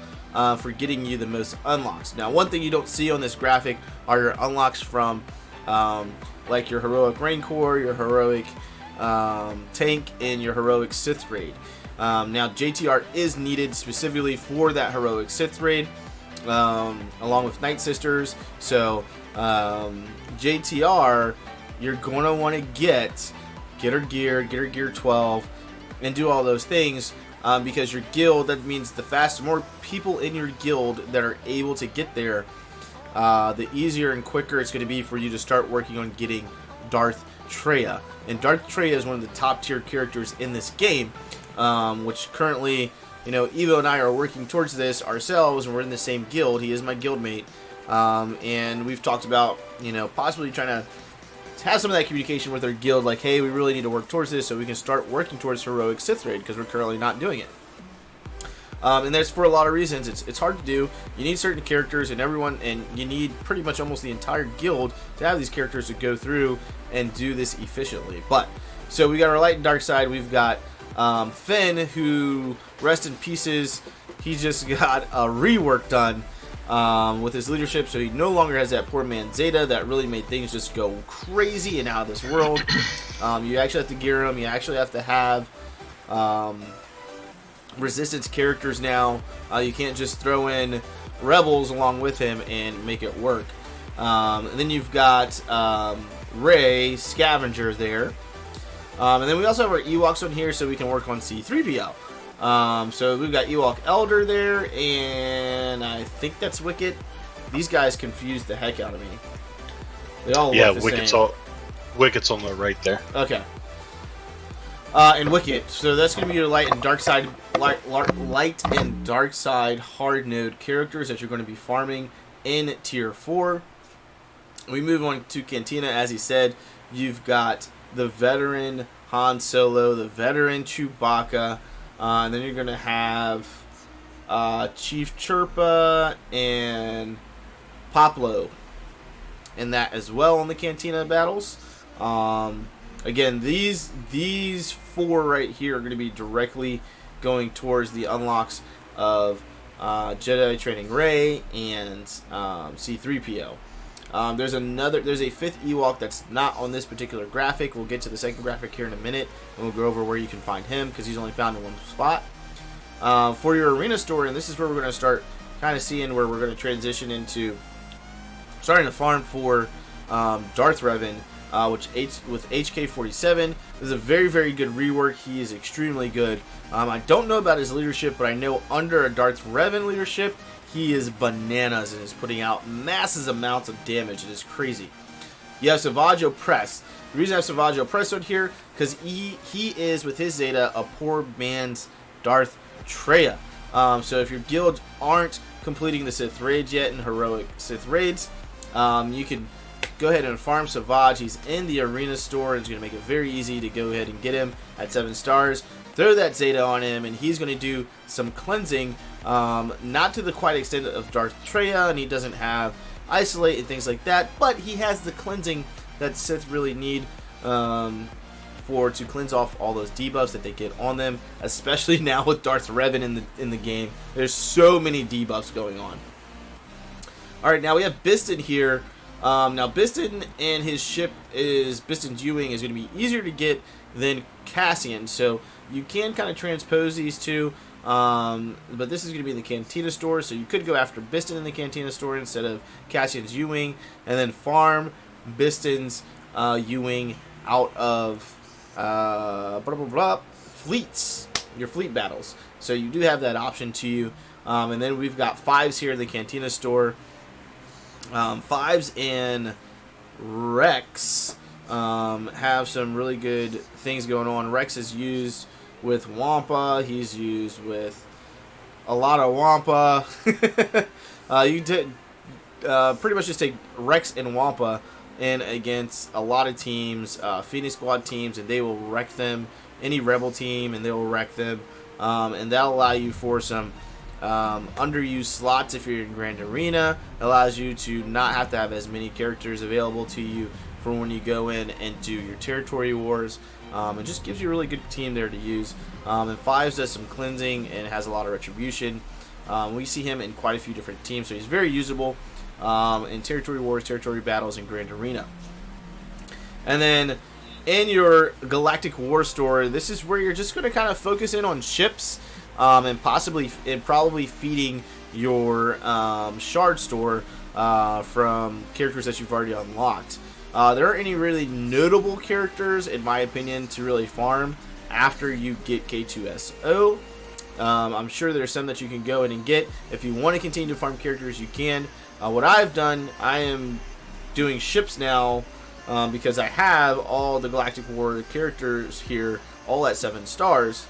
for getting you the most unlocks. Now, one thing you don't see on this graphic are your unlocks from like your heroic Rancor, your heroic tank, and your heroic Sith raid. Now, JTR is needed specifically for that heroic Sith raid, along with Night Sisters. So JTR, you're going to want to get her gear 12, and do all those things, because your guild, that means the more people in your guild that are able to get there, the easier and quicker it's going to be for you to start working on getting Darth Traya. And Darth Traya is one of the top tier characters in this game, which currently, Evo and I are working towards this ourselves, and we're in the same guild. He is my guildmate, and we've talked about, possibly trying to have some of that communication with our guild, like, hey, we really need to work towards this so we can start working towards heroic Sith raid, because we're currently not doing it. And that's for a lot of reasons. It's hard to do. You need certain characters, and you need pretty much almost the entire guild to have these characters to go through and do this efficiently. But so we got our light and dark side. We've got Finn, who, rest in pieces, he just got a rework done with his leadership, so he no longer has that poor man Zeta that really made things just go crazy and out of this world. You actually have to gear him. You actually have to have resistance characters now. You can't just throw in rebels along with him and make it work. And then you've got Rey Scavenger there, and then we also have our Ewoks on here, so we can work on C-3PO. So we've got Ewok Elder there, and I think that's Wicket. These guys confused the heck out of me. They all look the same. Wicket's on the right there. Okay. And Wicket. So that's going to be your light and dark side, light and dark side hard node characters that you're going to be farming in Tier 4. We move on to Cantina. As he said, you've got the veteran Han Solo, the veteran Chewbacca. And then you're going to have Chief Chirpa and Poplo in that as well on the Cantina battles. Again, these four right here are going to be directly going towards the unlocks of Jedi Training Ray, and C-3PO. There's a fifth Ewok that's not on this particular graphic. We'll get to the second graphic here in a minute, and we'll go over where you can find him because he's only found in one spot. For your arena store, and this is where we're going to start kind of seeing where we're going to transition into starting to farm for Darth Revan, with HK-47. This is a very, very good rework. He is extremely good. I don't know about his leadership, but I know under a Darth Revan leadership, he is bananas and is putting out massive amounts of damage. It is crazy. You have SWGOH Press. The reason I have SWGOH Press out here, because he is, with his Zeta, a poor man's Darth Treya. So if your guild aren't completing the Sith raids yet in heroic Sith raids, you can go ahead and farm Savage. He's in the arena store, and it's going to make it very easy to go ahead and get him at 7 stars. Throw that Zeta on him, and he's going to do some cleansing, not to the quite extent of Darth Treya, and he doesn't have Isolate and things like that, but he has the cleansing that Sith really need to cleanse off all those debuffs that they get on them, especially now with Darth Revan in the game. There's so many debuffs going on. Alright, now we have Biston here. Now Biston and his ship Biston's U-Wing is going to be easier to get than Cassian, so you can kind of transpose these two, but this is going to be in the Cantina store, so you could go after Biston in the Cantina store instead of Cassian's U-Wing, and then farm Biston's U-Wing out of fleets, your fleet battles. So you do have that option to you, and then we've got 5s here in the Cantina store. 5s and Rex have some really good things going on. Rex is used with Wampa. He's used with a lot of Wampa. You pretty much just take Rex and Wampa in against a lot of teams, Phoenix Squad teams, and they will wreck them. Any Rebel team, and they will wreck them. And that'll allow you for some underused slots if you're in Grand Arena. It allows you to not have to have as many characters available to you for when you go in and do your territory wars. It just gives you a really good team there to use. And 5s does some cleansing and has a lot of retribution. We see him in quite a few different teams, so he's very usable in territory wars, territory battles, and Grand Arena. And then in your Galactic War store, this is where you're just going to kind of focus in on ships, and probably feeding your shard store from characters that you've already unlocked. There aren't any really notable characters, in my opinion, to really farm after you get K2SO. I'm sure there's some that you can go in and get. If you want to continue to farm characters, you can. What I've done, I am doing ships now because I have all the Galactic War characters here, all at 7 stars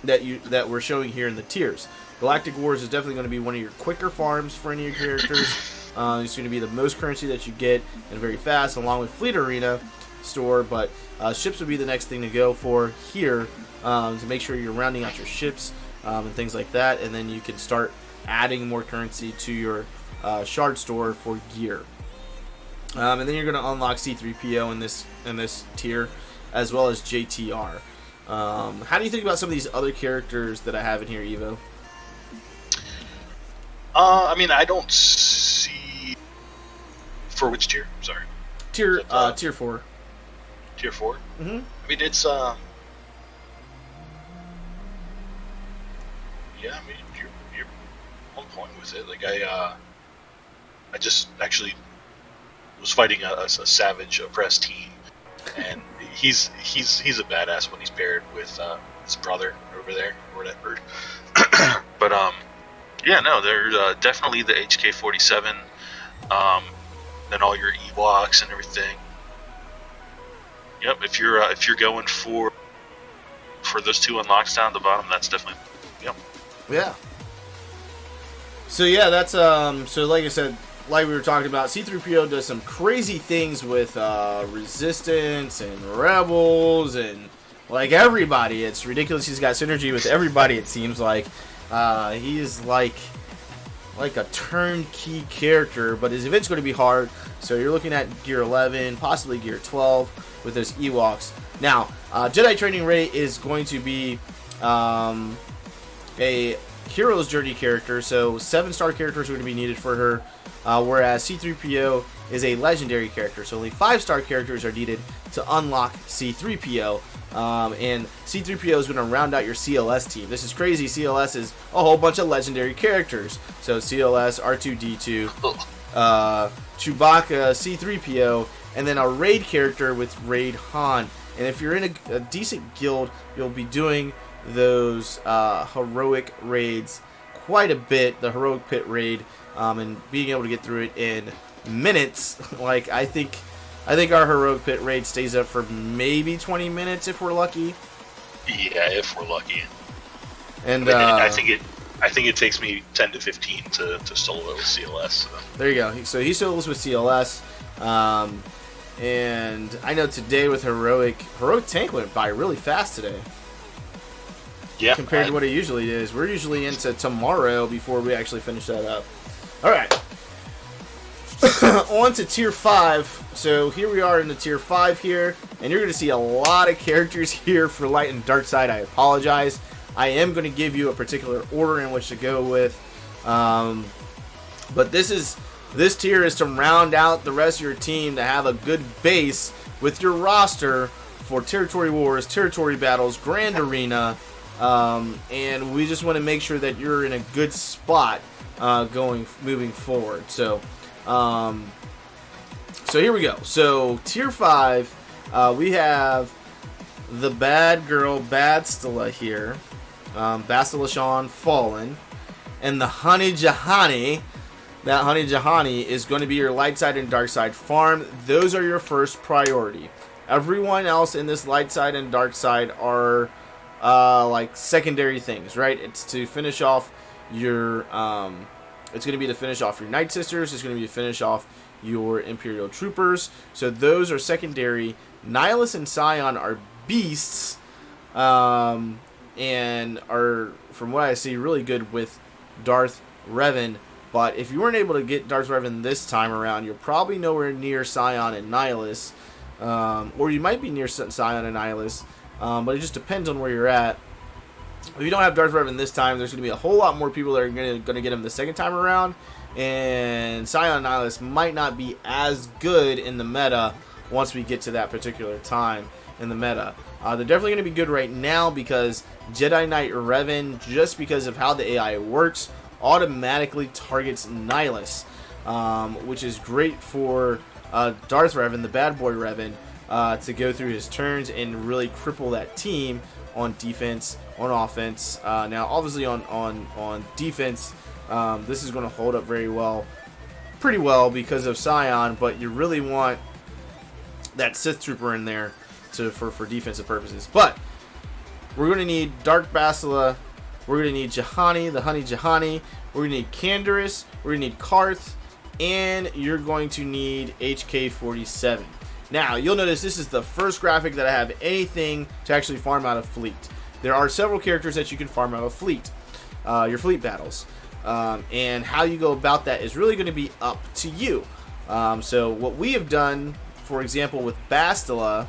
that we're showing here in the tiers. Galactic Wars is definitely going to be one of your quicker farms for any of your characters. It's going to be the most currency that you get and very fast, along with Fleet Arena store. But ships would be the next thing to go for here to make sure you're rounding out your ships and things like that, and then you can start adding more currency to your shard store for gear. And then you're going to unlock C-3PO in this tier, as well as JTR. How do you think about some of these other characters that I have in here, Evo? I mean, I don't see. For which tier? Sorry. Tier 4. Tier 4. Mm-hmm. I mean, it's yeah. I mean, you're on point with it. Like I just actually was fighting a savage oppressed team, and he's a badass when he's paired with his brother over there or whatever. But yeah, no, they're definitely the HK-47, then all your Ewoks and everything. Yep, if you're going for those 2 unlocks down at the bottom, that's definitely, yep. Yeah. So yeah, that's so like I said, like we were talking about, C-3PO does some crazy things with Resistance and Rebels and like everybody. It's ridiculous. He's got synergy with everybody, it seems like. He is like a turnkey character, but his event's going to be hard. So you're looking at Gear 11, possibly Gear 12 with those Ewoks. Now, Jedi Training Ray is going to be hero's journey character, so 7-star characters are going to be needed for her, whereas C-3PO is a legendary character, so only 5-star characters are needed to unlock C-3PO. And C-3PO is going to round out your CLS team. This is crazy. CLS is a whole bunch of legendary characters. So CLS, R2-D2, Chewbacca, C-3PO, and then a raid character with Raid Han. And if you're in a decent guild, you'll be doing those heroic raids quite a bit. The heroic pit raid, and being able to get through it in minutes. Like I think our heroic pit raid stays up for maybe 20 minutes if we're lucky. Yeah, if we're lucky. And I think it takes me 10 to 15 to solo with CLS. So. There you go. So he solos with CLS. And I know today with heroic tank went by really fast today. Yeah. Compared to what it usually is. We're usually into tomorrow before we actually finish that up. All right. On to Tier 5. So here we are in the Tier 5 here. And you're going to see a lot of characters here for Light and Dark Side. I apologize. I am going to give you a particular order in which to go with. But this tier is to round out the rest of your team to have a good base with your roster for Territory Wars, Territory Battles, Grand Arena. And we just want to make sure that you're in a good spot moving forward. So here we go. So Tier 5, we have the bad girl Bastila here, Bastila Shan Fallen, and the Honey Jahani. That Honey Jahani is going to be your light side and dark side farm. Those are your first priority. Everyone else in this light side and dark side are like secondary things, right? It's to finish off your it's going to be to finish off your Night Sisters. It's going to be to finish off your Imperial Troopers. So those are secondary. Nihilus and Scion are beasts, and are, from what I see, really good with Darth Revan. But if you weren't able to get Darth Revan this time around, you're probably nowhere near Scion and Nihilus. Or you might be near Scion and Nihilus, but it just depends on where you're at. If you don't have Darth Revan this time, there's going to be a whole lot more people that are going to get him the second time around. And Scion and Nihilus might not be as good in the meta once we get to that particular time in the meta. They're definitely going to be good right now because Jedi Knight Revan, just because of how the AI works, automatically targets Nihilus, which is great for Darth Revan, the bad boy Revan, to go through his turns and really cripple that team on defense, on offense. Now, obviously on defense, this is going to hold up pretty well because of Scion, but you really want that Sith Trooper in there for defensive purposes. But we're going to need Dark Bastila. We're going to need Jahani, the Honey Jahani. We're going to need Canderous. We're going to need Karth. And you're going to need HK-47. Now, you'll notice this is the first graphic that I have anything to actually farm out of fleet. There are several characters that you can farm out of fleet, your fleet battles. And how you go about that is really going to be up to you. So what we have done, for example, with Bastila,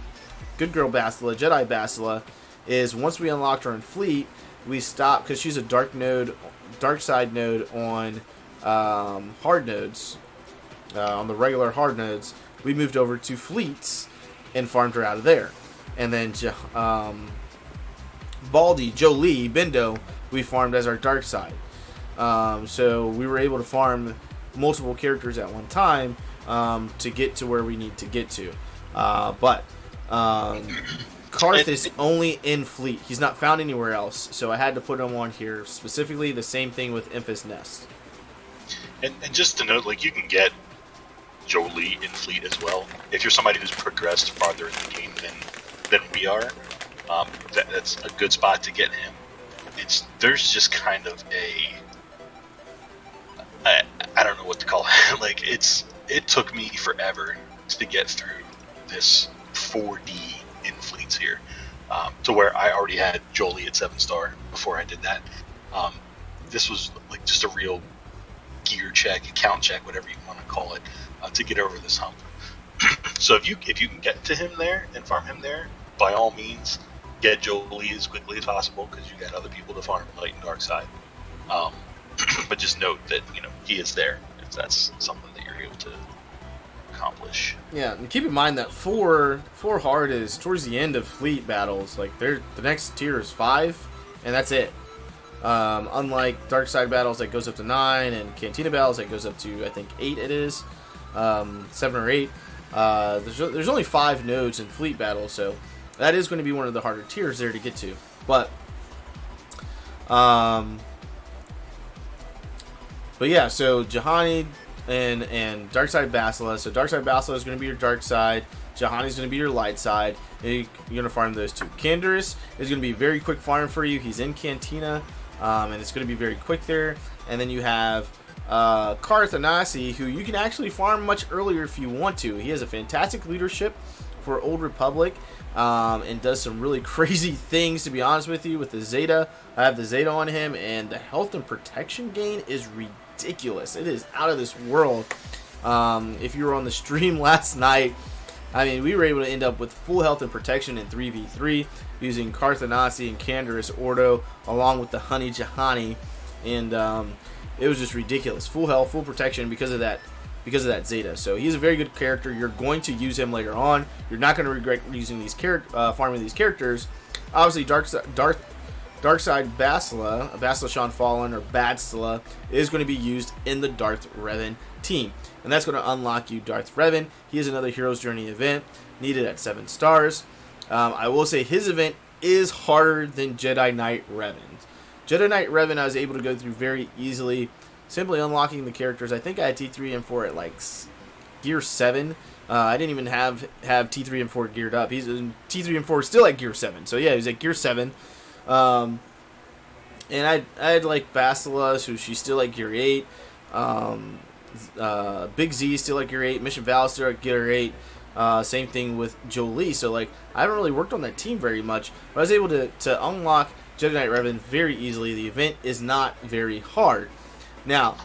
Good Girl Bastila, Jedi Bastila, is once we unlocked her in fleet, we stopped because she's a dark side node on hard nodes, on the regular hard nodes. We moved over to fleets and farmed her out of there. And then Baldy, Jolie, Bendo, we farmed as our dark side. So we were able to farm multiple characters at one time to get to where we need to get to. But Karth is only in fleet. He's not found anywhere else. So I had to put him on here specifically. The same thing with Impus Nest. And just to note, like, you can get Jolie in fleet as well. If you're somebody who's progressed farther in the game than we are, that's a good spot to get him. There's just kind of I don't know what to call it. Like, it took me forever to get through this 4D in fleets here, to where I already had Jolie at 7-star before I did that. This was like just a real gear check, account check, whatever you want to call it, to get over this hump. So if you can get to him there and farm him there, by all means, get Jolie as quickly as possible because you got other people to farm light and dark side. Um, but just note that he is there if that's something that you're able to accomplish. Yeah, and keep in mind that 4 hard is towards the end of fleet battles. Like the next tier is 5, and that's it. Unlike dark side battles that goes up to 9, and cantina battles that goes up to, I think, 8 it is, 7 or 8. There's only 5 nodes in fleet battles, so that is going to be one of the harder tiers there to get to. But yeah, so Juhani and dark side Basila. So dark side Basila is going to be your dark side. Juhani is going to be your light side. And you're going to farm those two. Canderous is going to be very quick farm for you. He's in Cantina, and it's going to be very quick there. And then you have Karth Anasi, who you can actually farm much earlier if you want to. He has a fantastic leadership for Old Republic, and does some really crazy things, to be honest with you, with the Zeta. I have the Zeta on him, and the health and protection gain is ridiculous. It is out of this world. If you were on the stream last night, I mean, we were able to end up with full health and protection in 3v3 using Karth Anasi and Canderous Ordo along with the Honey Juhani, and it was just ridiculous. Full health, full protection because of that Zeta. So he's a very good character. You're going to use him later on. You're not going to regret using these farming these characters. Obviously, Dark Side Basila Sean Fallen, or Badsila, is going to be used in the Darth Revan team. And that's going to unlock you Darth Revan. He is another Hero's Journey event, needed at 7 stars. I will say his event is harder than Jedi Knight Revan's. Jedi Knight Revan I was able to go through very easily, simply unlocking the characters. I think I had T3 and 4 at like gear 7. I didn't even have T3 and 4 geared up. He's T3 and 4 still at gear 7. So yeah, he's at gear 7. And I had like Basila, so she's still at gear 8. Big Z still at gear 8. Mission Val still at gear 8. Same thing with Jolie. So like I haven't really worked on that team very much, but I was able to unlock Jedi Knight Revan very easily. The event is not very hard. Now,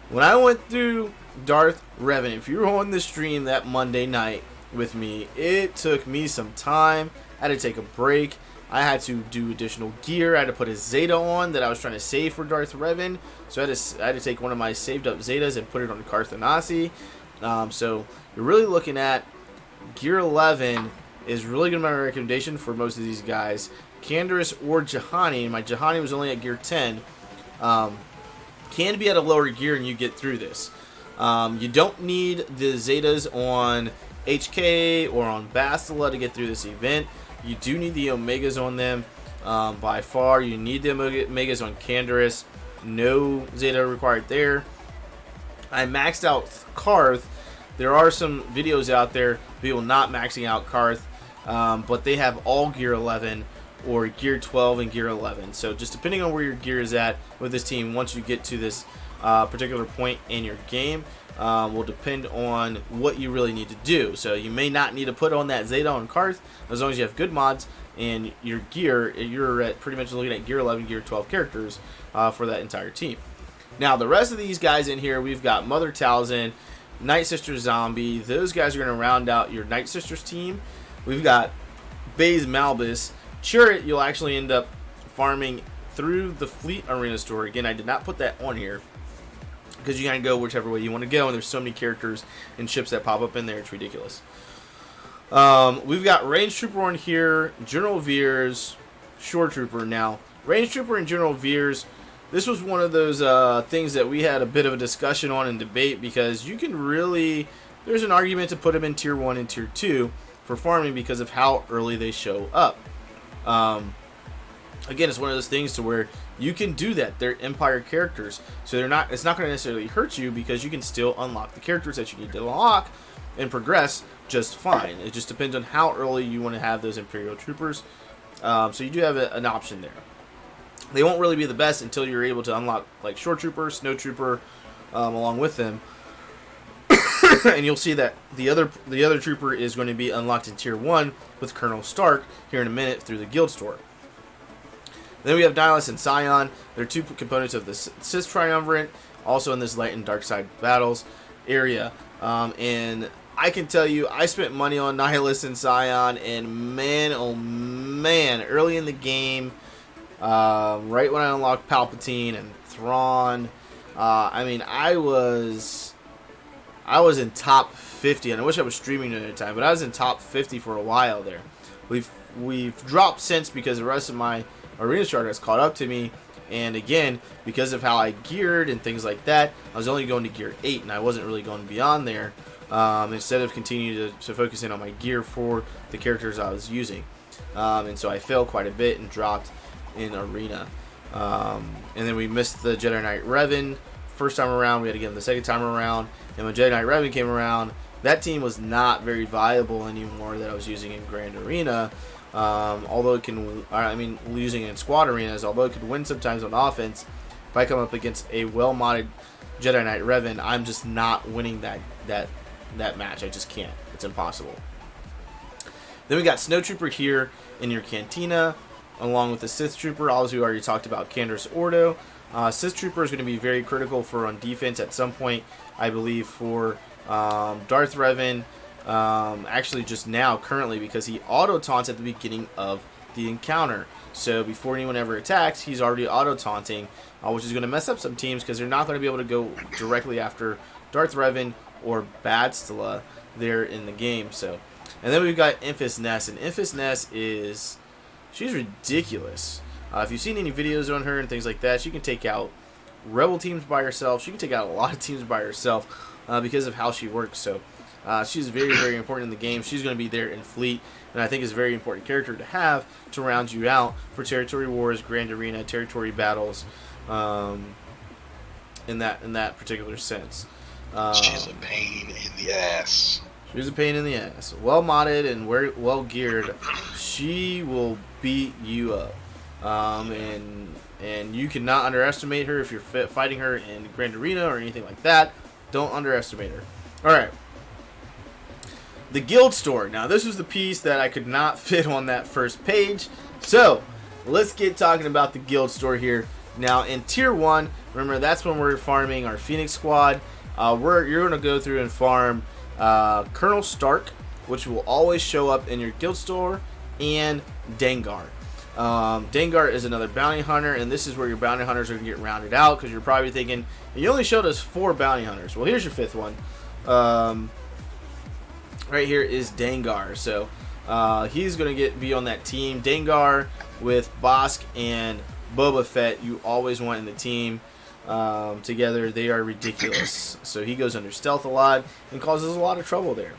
when I went through Darth Revan, if you were on the stream that Monday night with me, it took me some time. I had to take a break. I had to do additional gear. I had to put a Zeta on that I was trying to save for Darth Revan. So I had to take one of my saved up Zetas and put it on Karth Anasi. So you're really looking at gear 11 is really going to be my recommendation for most of these guys. Canderous or Juhani. My Juhani was only at gear 10. Can be at a lower gear and you get through this. You don't need the Zetas on HK or on Basila to get through this event. You do need the Omegas on them by far. You need the Omegas on Canderous. No Zeta required there. I maxed out Karth. There are some videos out there of people not maxing out Karth, but they have all gear 11 or gear 12 and gear 11. So just depending on where your gear is at with this team, once you get to this particular point in your game, will depend on what you really need to do. So you may not need to put on that Zeta on Karth as long as you have good mods and your gear. You're at pretty much looking at gear 11, gear 12 characters for that entire team. Now the rest of these guys in here, we've got Mother Talzin, Night Sister Zombie. Those guys are going to round out your Night Sisters team. We've got Baze Malbus. Chirrut, you'll actually end up farming through the Fleet Arena store. Again, I did not put that on here because you can go whichever way you want to go, and there's so many characters and ships that pop up in there, it's ridiculous. We've got Range Trooper on here, General Veers, Shore Trooper. Now, Range Trooper and General Veers, this was one of those things that we had a bit of a discussion on and debate, because you can really, there's an argument to put them in Tier 1 and Tier 2 for farming because of how early they show up. Again, it's one of those things to where you can do that. They're Empire characters, so it's not going to necessarily hurt you because you can still unlock the characters that you need to unlock and progress just fine. It just depends on how early you want to have those Imperial troopers. So you do have an option there. They won't really be the best until you're able to unlock like Shore Trooper, Snow Trooper, along with them. And you'll see that the other trooper is going to be unlocked in Tier 1 with Colonel Stark here in a minute through the guild store. Then we have Nihilus and Scion. They're two components of the Sith Triumvirate, also in this light and dark side battles area. And I can tell you, I spent money on Nihilus and Scion, and man, oh man, early in the game, right when I unlocked Palpatine and Thrawn. I mean, I was in top 50, and I wish I was streaming at the time, but I was in top 50 for a while there. We've dropped since because the rest of my arena chart has caught up to me, and again, because of how I geared and things like that, I was only going to gear 8, and I wasn't really going beyond there, instead of continuing to focus in on my gear for the characters I was using. And so I failed quite a bit and dropped in arena. And then we missed the Jedi Knight Revan first time around. We had to get him the second time around. And when Jedi Knight Revan came around, that team was not very viable anymore that I was using in Grand Arena. Although it can, using in squad arenas, although it could win sometimes on offense, if I come up against a well-modded Jedi Knight Revan, I'm just not winning that match. I just can't. It's impossible. Then we got Snowtrooper here in your Cantina, along with the Sith Trooper. Obviously, we already talked about Canderous Ordo. Sith Trooper is going to be very critical for on defense at some point, I believe, for Darth Revan. Actually, just now, currently, because he auto-taunts at the beginning of the encounter. So before anyone ever attacks, he's already auto-taunting, which is going to mess up some teams because they're not going to be able to go directly after Darth Revan or Badstila there in the game. So, and then we've got IMPS Ness, and IMPS Ness she's ridiculous. If you've seen any videos on her and things like that, she can take out Rebel teams by herself. She can take out a lot of teams by herself because of how she works. So she's very, very important in the game. She's going to be there in Fleet, and I think is a very important character to have to round you out for territory wars, Grand Arena, territory battles, in that particular sense. She's a pain in the ass. She's a pain in the ass. Well modded and well geared, she will beat you up. And you cannot underestimate her if you're fighting her in Grand Arena or anything like that. Don't underestimate her. All right. The guild store. Now, this was the piece that I could not fit on that first page. So, let's get talking about the guild store here. Now, in Tier 1, remember, that's when we're farming our Phoenix Squad. You're going to go through and farm Colonel Stark, which will always show up in your guild store, and Dengar. Dengar is another bounty hunter, and this is where your bounty hunters are going to get rounded out, because you're probably thinking, you only showed us 4 bounty hunters. Well, here's your 5th one. Right here is Dengar. So he's going to be on that team. Dengar with Bosk and Boba Fett, you always want in the team together. They are ridiculous. So he goes under stealth a lot and causes a lot of trouble there.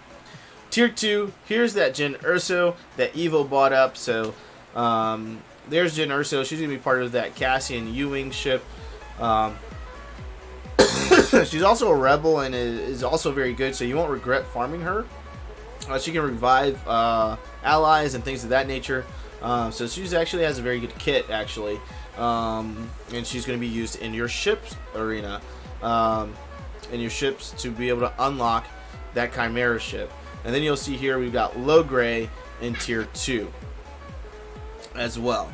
Tier 2, here's that Jyn Erso that Evo bought up. So there's Jyn Erso. She's going to be part of that Cassian U-Wing ship. She's also a rebel and is also very good, so you won't regret farming her. She can revive allies and things of that nature. So she actually has a very good kit, actually. And she's going to be used in your ship's arena. In your ships to be able to unlock that Chimera ship. And then you'll see here we've got Logray in Tier 2 as well.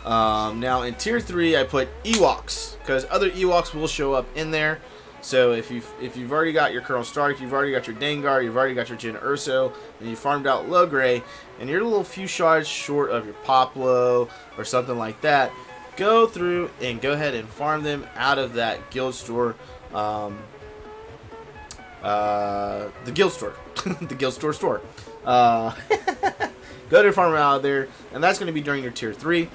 Now in Tier 3 I put Ewoks, because other Ewoks will show up in there. So if you've already got your Colonel Stark, you've already got your Dengar, you've already got your Jyn Erso, and you farmed out Logray, and you're a little few shards short of your Poplo or something like that, go through and go ahead and farm them out of that guild store. The guild store. The guild store. Go to farm out of there, and that's going to be during your Tier 3.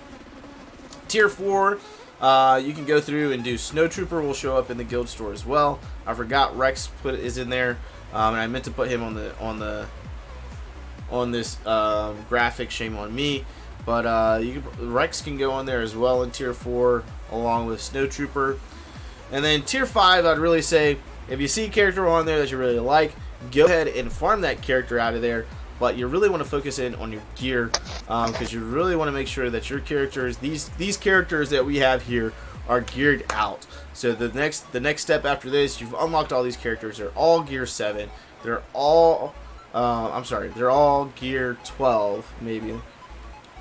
Tier 4, you can go through and do Snowtrooper will show up in the guild store as well. I forgot Rex is in there, and I meant to put him on this graphic. Shame on me, but Rex can go on there as well in Tier 4 along with Snowtrooper. And then Tier 5, I'd really say if you see a character on there that you really like, go ahead and farm that character out of there. But you really want to focus in on your gear, because you really want to make sure that your characters, these characters that we have here, are geared out. So the next step after this, you've unlocked all these characters. They're all gear 7. They're all they're all gear 12, maybe.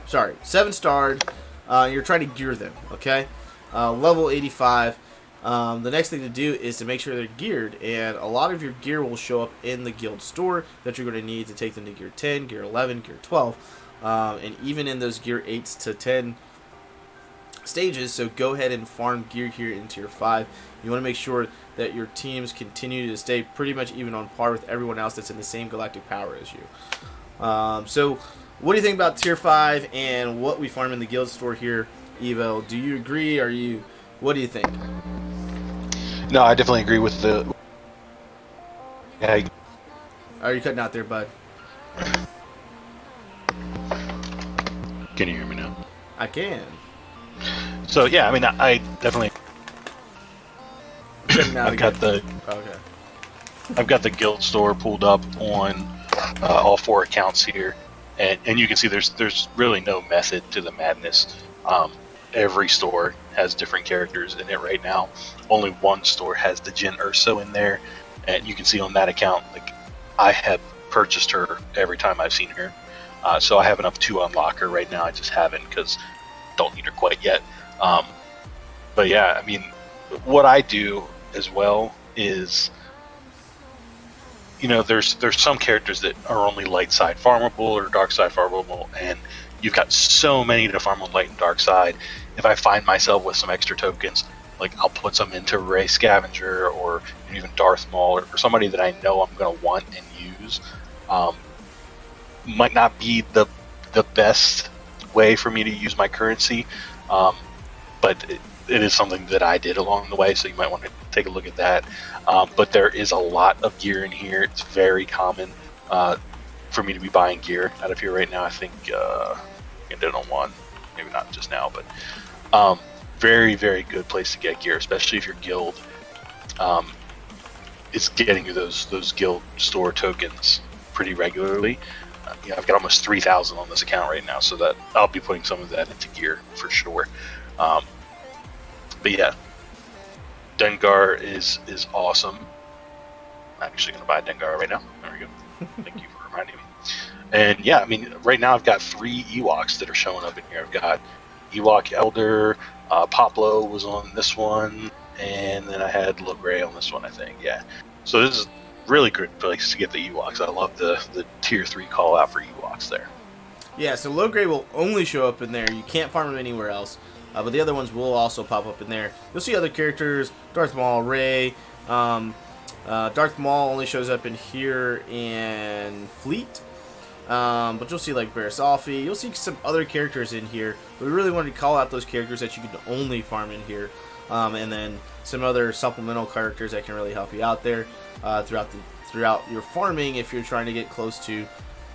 Sorry, 7-starred. You're trying to gear them, okay? Level 85. The next thing to do is to make sure they're geared, and a lot of your gear will show up in the guild store that you're going to need to take them to gear 10, gear 11, gear 12, and even in those gear 8s to 10 stages, so go ahead and farm gear here in Tier 5. You want to make sure that your teams continue to stay pretty much even on par with everyone else that's in the same galactic power as you. So what do you think about Tier 5 and what we farm in the guild store here, Evo? Do you agree? What do you think? No, I definitely agree with the... Yeah, Are you cutting out there, bud? can you hear me now? I can. So, yeah, I mean, I definitely... I've got the... Okay. I've got the guild store pulled up on all 4 accounts here, and you can see there's really no method to the madness. Every store has different characters in it right now. Only one store has the Jin Urso in there, and you can see on that account, like, I have purchased her every time I've seen her. So I have enough to unlock her right now. I just haven't because don't need her quite yet. But yeah, I mean, what I do as well is, you know, there's some characters that are only light side farmable or dark side farmable, and you've got so many to farm on light and dark side. If I find myself with some extra tokens, like I'll put some into Ray Scavenger or even Darth Maul or somebody that I know I'm going to want and use. Might not be the best way for me to use my currency, but it is something that I did along the way, so you might want to take a look at that. But there is a lot of gear in here. It's very common for me to be buying gear out of here right now. I think I did on one, maybe not just now, but very, very good place to get gear, especially if your guild is getting you those guild store tokens pretty regularly. You know, I've got almost 3,000 on this account right now, so that I'll be putting some of that into gear for sure. But yeah, Dengar is awesome. I'm actually going to buy Dengar right now. There we go. Thank you for reminding me. And yeah, I mean, right now I've got 3 Ewoks that are showing up in here. I've got Ewok Elder, Poplo was on this one, and then I had Logray on this one, I think. Yeah. So this is really good place to get the Ewoks. I love the tier 3 call out for Ewoks there. Yeah, so Logray will only show up in there. You can't farm them anywhere else. But the other ones will also pop up in there. You'll see other characters, Darth Maul, Rey. Darth Maul only shows up in here in Fleet. But you'll see like Barriss Offee. You'll see some other characters in here. But we really wanted to call out those characters that you can only farm in here. And then some other supplemental characters that can really help you out there throughout your farming if you're trying to get close to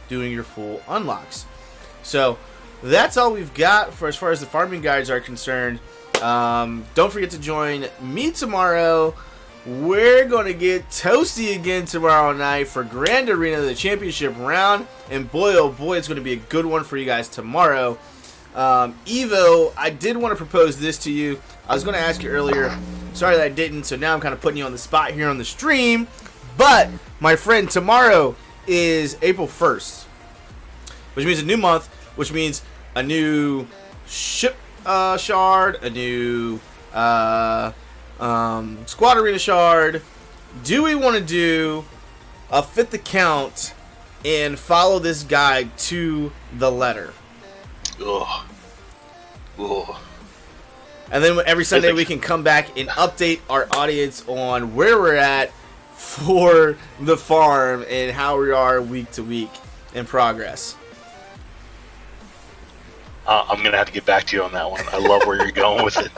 doing your full unlocks. So that's all we've got for as far as the farming guides are concerned. Don't forget to join me tomorrow. We're going to get toasty again tomorrow night for Grand Arena, the championship round. And boy, oh boy, it's going to be a good one for you guys tomorrow. Evo, I did want to propose this to you. I was going to ask you earlier. Sorry that I didn't, so now I'm kind of putting you on the spot here on the stream. But, my friend, tomorrow is April 1st, which means a new month, which means a new ship shard, a new squad arena shard. Do we want to do a 5th account and follow this guide to the letter? Ugh. Ugh. And then every Sunday we can come back and update our audience on where we're at for the farm and how we are week to week in progress. I'm going to have to get back to you on that one. I love where you're going with it.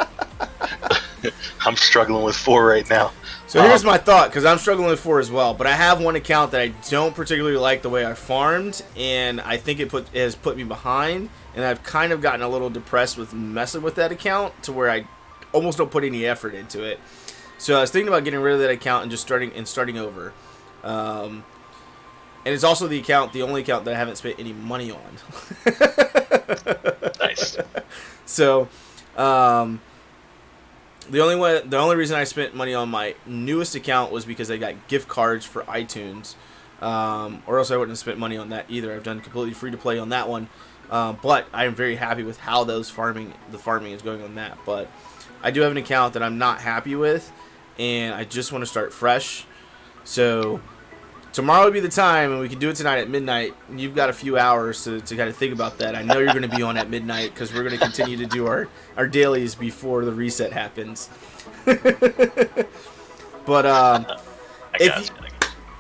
I'm struggling with 4 right now. So here's my thought, because I'm struggling with 4 as well. But I have one account that I don't particularly like the way I farmed, and I think it has put me behind. And I've kind of gotten a little depressed with messing with that account to where I almost don't put any effort into it. So I was thinking about getting rid of that account and just starting over. And it's also the only account that I haven't spent any money on. Nice. So, the only reason I spent money on my newest account was because I got gift cards for iTunes, or else I wouldn't have spent money on that either. I've done completely free to play on that one, but I am very happy with how the farming is going on that. But I do have an account that I'm not happy with, and I just want to start fresh. So tomorrow would be the time, and we can do it tonight at midnight. You've got a few hours to kind of think about that. I know you're going to be on at midnight because we're going to continue to do our dailies before the reset happens. But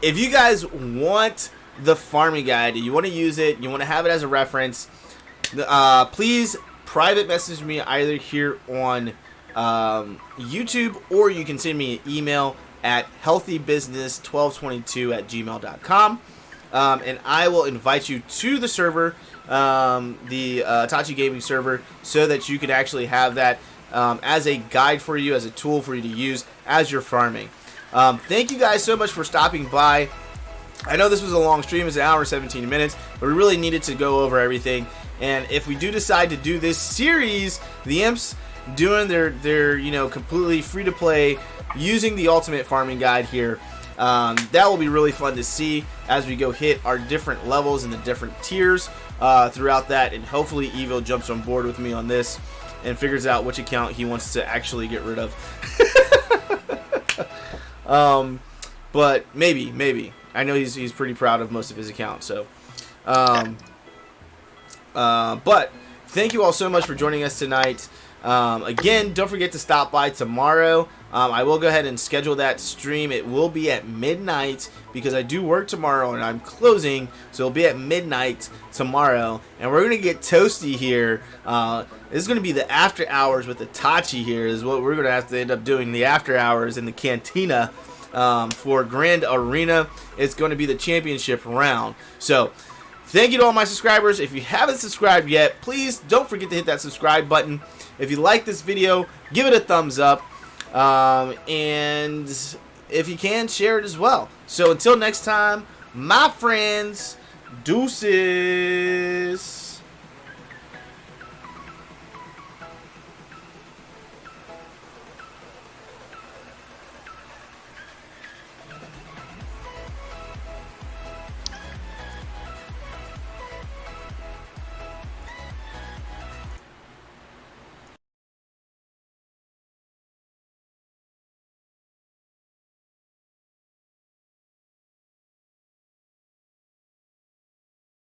if you guys want the farming guide, you want to use it, you want to have it as a reference, please private message me either here on YouTube, or you can send me an email at healthybusiness1222@gmail.com, and I will invite you to the server, the Tachi Gaming server, so that you can actually have that as a guide for you, as a tool for you to use as you're farming. Thank you guys so much for stopping by. I know this was a long stream, it's an hour and 17 minutes, but we really needed to go over everything. And if we do decide to do this series, the Imps doing their completely free to play, using the ultimate farming guide here, that will be really fun to see as we go hit our different levels and the different tiers throughout that. And hopefully Evo jumps on board with me on this and figures out which account he wants to actually get rid of. But maybe. I know he's pretty proud of most of his accounts. So, but thank you all so much for joining us tonight. Again, don't forget to stop by tomorrow. I will go ahead and schedule that stream. It will be at midnight because I do work tomorrow and I'm closing, so it'll be at midnight tomorrow. And we're gonna get toasty here. This is gonna be the after hours with the Tachi here. Is what we're gonna have to end up doing, the after hours in the cantina. For Grand Arena, it's going to be the championship round. So, thank you to all my subscribers. If you haven't subscribed yet, please don't forget to hit that subscribe button. If you like this video, give it a thumbs up. And if you can, share it as well. So, until next time, my friends, deuces.